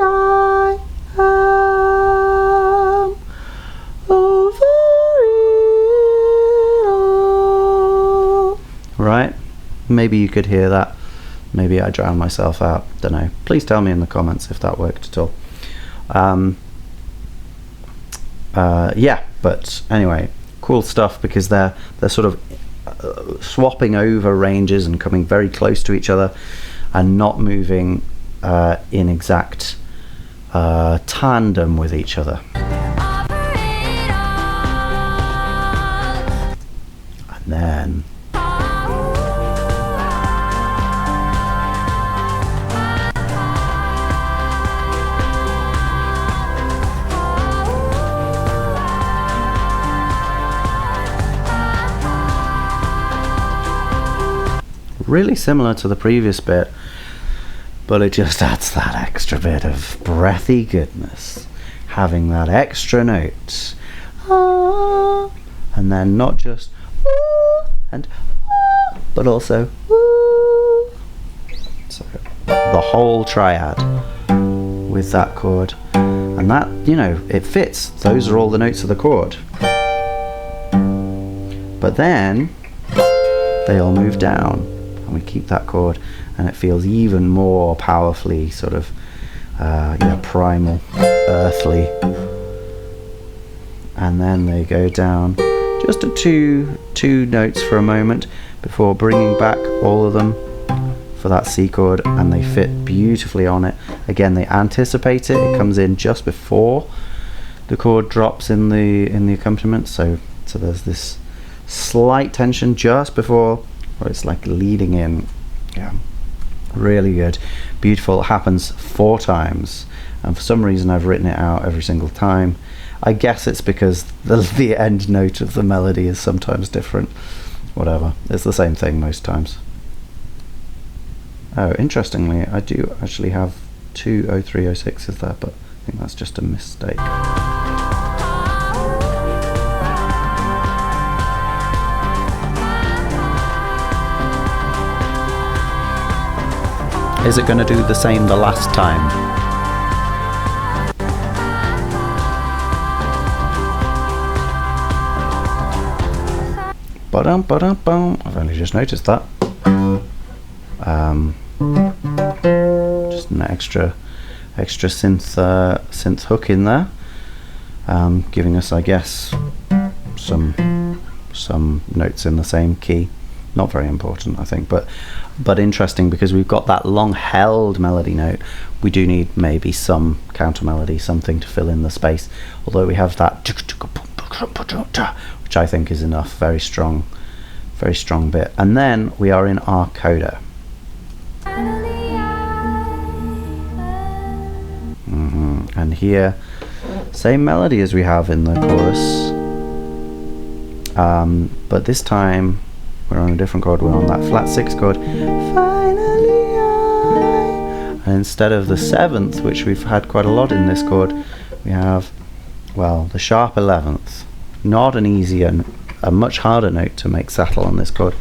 I am over it all. Right? Maybe you could hear that. Maybe I drowned myself out. Don't know. Please tell me in the comments if that worked at all. Yeah, but anyway, cool stuff because they're sort of swapping over ranges and coming very close to each other and not moving in exact tandem with each other. And then really similar to the previous bit, but it just adds that extra bit of breathy goodness, having that extra note, and then not just and but also so the whole triad with that chord, and that, you know, it fits. Those are all the notes of the chord, but then they all move down. We keep that chord, and it feels even more powerfully sort of primal, earthly, and then they go down just to two notes for a moment before bringing back all of them for that C chord, and they fit beautifully on it. Again, they anticipate it. It comes in just before the chord drops in the accompaniment, so there's this slight tension just before, or it's like leading in. Yeah, really good, beautiful. It happens 4 times, and for some reason I've written it out every single time. I guess it's because the end note of the melody is sometimes different. Whatever, it's the same thing most times. Oh, interestingly, I do actually have two 0306s there, but I think that's just a mistake. Is it going to do the same the last time? Ba-dum. I've only just noticed that. Just an extra synth hook in there, giving us, I guess, some notes in the same key. Not very important, I think, but interesting, because we've got that long held melody note. We do need maybe some counter melody, something to fill in the space, although we have that, which I think is enough. Very strong bit. And then we are in our coda. And here, same melody as we have in the chorus, but this time we're on a different chord. We're on that flat 6 chord. Finally and instead of the 7th, which we've had quite a lot in this chord, we have, well, the sharp 11th. Not an easy and a much harder note to make settle on this chord.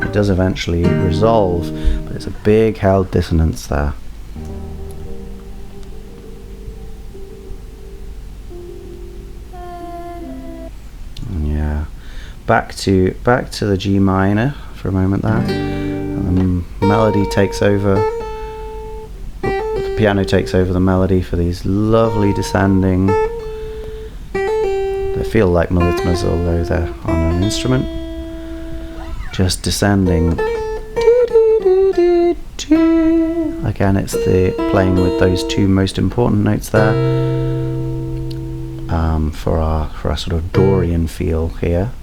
It does eventually resolve, but it's a big held dissonance there. And yeah, back to the G minor for a moment there. And the melody takes over. The piano takes over the melody for these lovely descending. They feel like melithmas, although they're on an instrument. Just descending. Again, it's the playing with those two most important notes there, for our sort of Dorian feel here.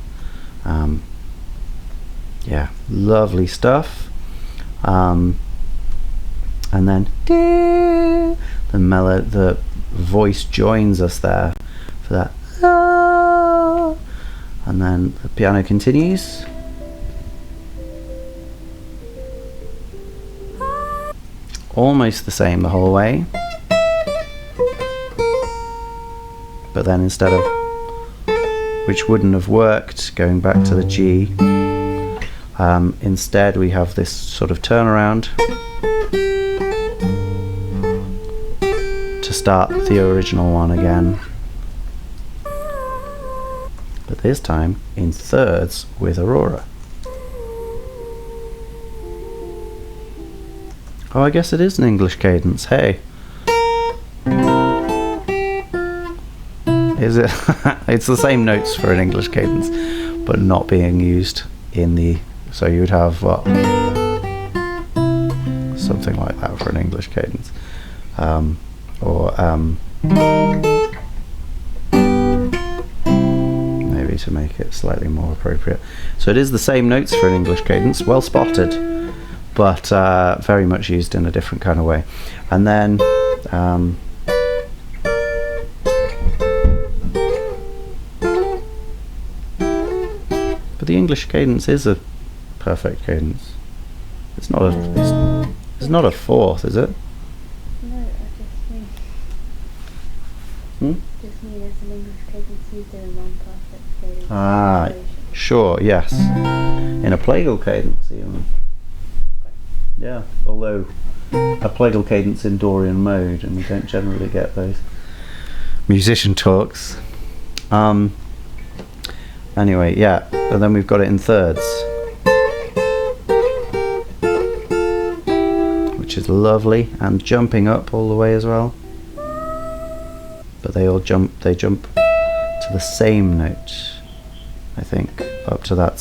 Yeah, lovely stuff. And then the voice joins us there for that, and then the piano continues. Almost the same the whole way, but then instead of, which wouldn't have worked, going back to the G, instead we have this sort of turnaround to start the original one again, but this time in thirds with Aurora. Oh, I guess it is an English cadence. Hey, is it? It's the same notes for an English cadence, but not being used in the. So you would have what? Something like that for an English cadence, maybe to make it slightly more appropriate. So it is the same notes for an English cadence. Well spotted. But very much used in a different kind of way. And then but the English cadence is a perfect cadence. It's not a fourth, is it? No, I just mean it's an English cadence used in a non-perfect cadence. Ah, sure, yes. In a plagal cadence even. Yeah, although a plagal cadence in Dorian mode, and we don't generally get those musician talks. Anyway, yeah, and then we've got it in thirds, which is lovely, and jumping up all the way as well. But they jump to the same note, I think, up to that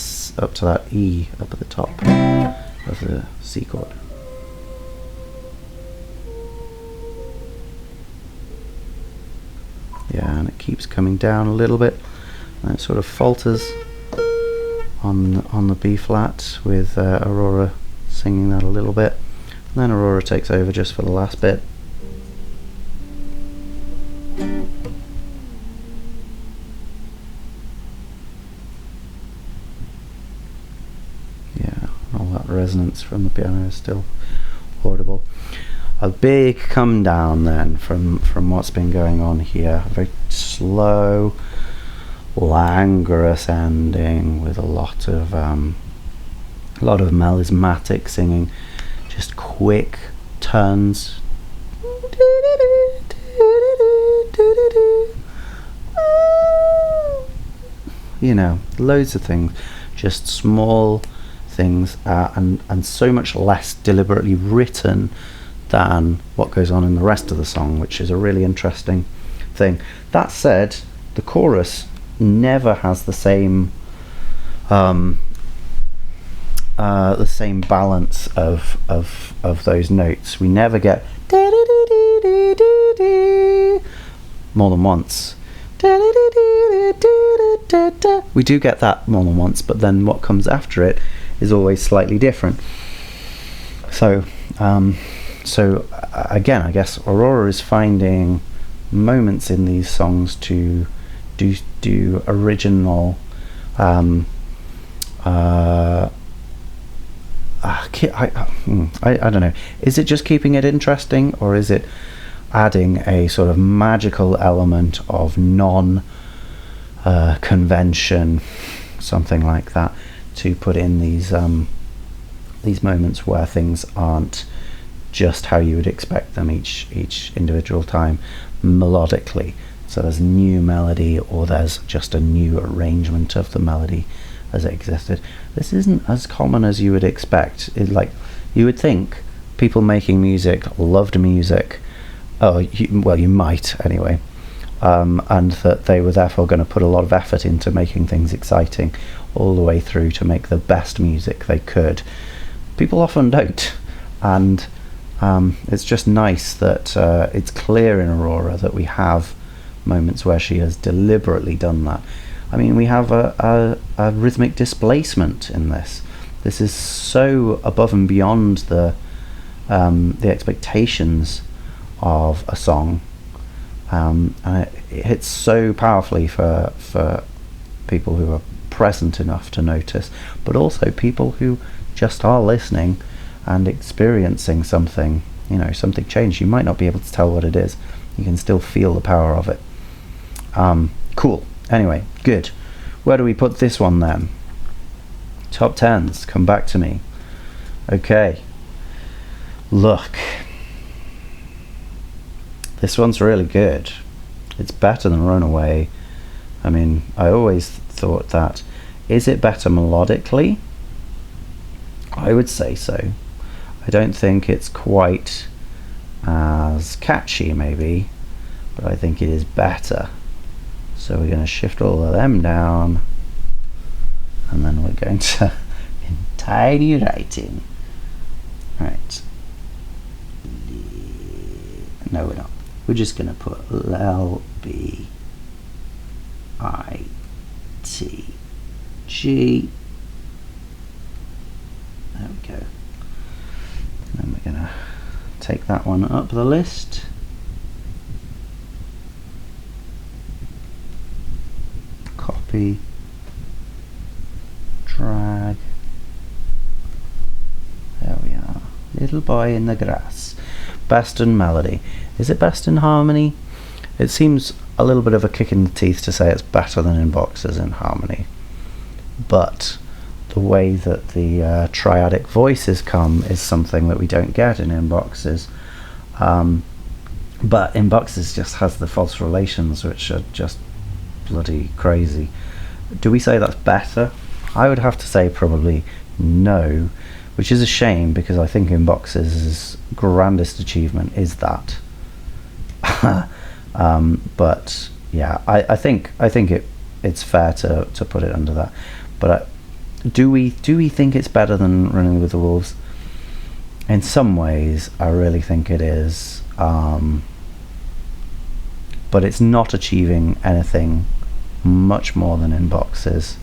E up at the top of the C chord. Yeah, and it keeps coming down a little bit, and it sort of falters on the B flat with Aurora singing that a little bit. then Aurora takes over just for the last bit. Yeah, all that resonance from the piano is still audible. A big come down then from what's been going on here. A very slow, languorous ending with a lot of melismatic singing, just quick turns. You know, loads of things, just small things, and so much less deliberately written than what goes on in the rest of the song, which is a really interesting thing. That said, the chorus never has the same balance of those notes. We never get more than once. We do get that more than once, but then what comes after it is always slightly different. So again, I guess Aurora is finding moments in these songs to do original I don't know, is it just keeping it interesting, or is it adding a sort of magical element of convention, something like that, to put in these moments where things aren't just how you would expect them each individual time melodically. So there's new melody, or there's just a new arrangement of the melody as it existed. This isn't as common as you would expect. You would think people making music loved music. You might anyway, and that they were therefore going to put a lot of effort into making things exciting all the way through to make the best music they could. People often don't, and it's just nice that it's clear in Aurora that we have moments where she has deliberately done that. I mean, we have a rhythmic displacement in this. This is so above and beyond the expectations of a song, and it hits so powerfully for people who are present enough to notice, but also people who just are listening and experiencing something, something changed. You might not be able to tell what it is. You can still feel the power of it. Cool. Anyway, good. Where do we put this one then? Top 10s, come back to me. Okay. Look. This one's really good. It's better than Runaway. I mean, I always thought that. Is it better melodically? I would say so. I don't think it's quite as catchy, maybe, but I think it is better. So we're going to shift all of them down, and then we're going to in tiny writing. Right. No, we're not. We're just going to put L-B-I-T-G. There we go. And then we're going to take that one up the list. Copy. Drag. There we are. Little Boy in the Grass. Best in melody. Is it best in harmony? It seems a little bit of a kick in the teeth to say it's better than In Boxes in harmony, but the way that the triadic voices come is something that we don't get in Boxes. But In Boxes just has the false relations, which are just bloody crazy. Do we say that's better? I would have to say probably no, which is a shame, because I think In Boxes' grandest achievement is that. But yeah, I think it's fair to put it under that. But do we think it's better than Running with the Wolves? In some ways, I really think it is. But it's not achieving anything much more than In Boxes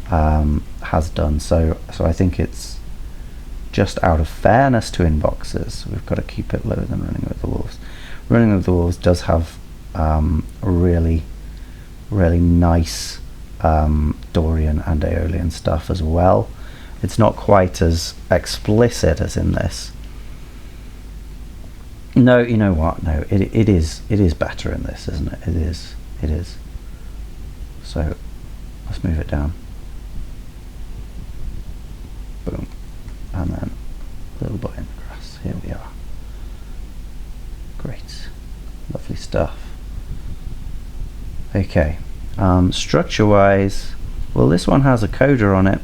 has done. So I think it's just out of fairness to inboxes, we've got to keep it lower than Running with the Wolves. Running with the Wolves does have really nice Dorian and Aeolian stuff as well. It's not quite as explicit as in this. No, you know what? No, it is better in this, isn't it? It is. So let's move it down. Boom. And then Little Boy in the Grass. Here we are. Great. Lovely stuff. Okay. Structure wise, well, this one has a coda on it,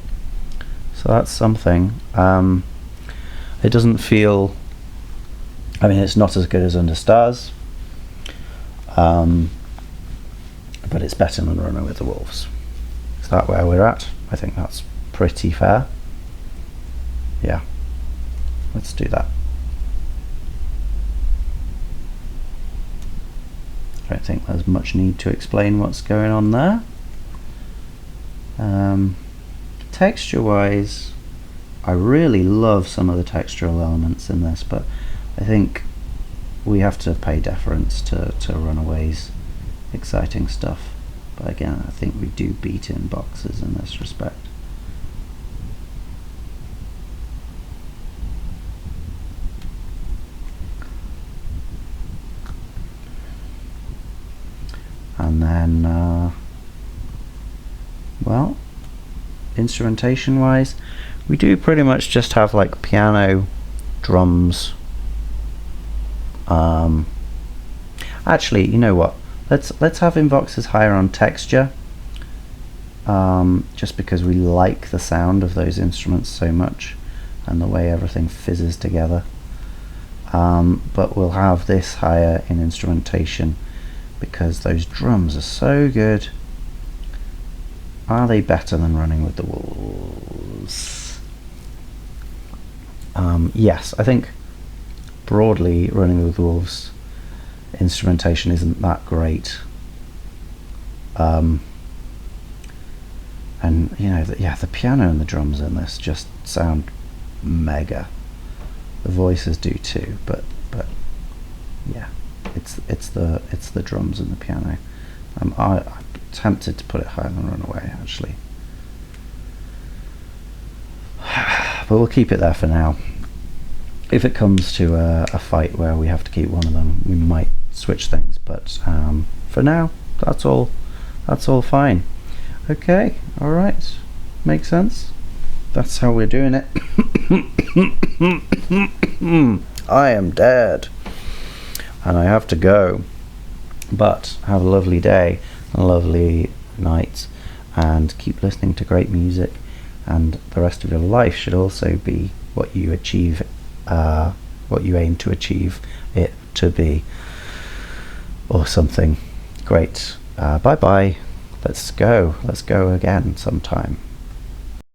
so that's something. It doesn't feel, I mean, it's not as good as Under Stars, but it's better than Running with the Wolves. Is that where we're at? I think that's pretty fair. Yeah, let's do that. I don't think there's much need to explain what's going on there. Texture wise, I really love some of the textural elements in this, but I think we have to pay deference to Runaway's exciting stuff. But again, I think we do beat in boxes in this respect. And then, well, instrumentation wise, we do pretty much just have like piano, drums. Actually, you know what? Let's have inboxes higher on texture, just because we like the sound of those instruments so much and the way everything fizzes together. But we'll have this higher in instrumentation because those drums are so good. Are they better than Running with the Wolves? Yes, I think broadly Running with the Wolves instrumentation isn't that great. And you know, the piano and the drums in this just sound mega. The voices do too, but yeah, it's the drums and the piano. I'm tempted to put it higher than Runaway actually, but we'll keep it there for now. If it comes to a fight where we have to keep one of them, we might switch things, but for now that's all fine. Okay, all right, makes sense. That's how we're doing it. I am dead and I have to go, but have a lovely day, a lovely night, and keep listening to great music, and the rest of your life should also be what you achieve, what you aim to achieve it to be, or something great. Bye bye. Let's go again sometime.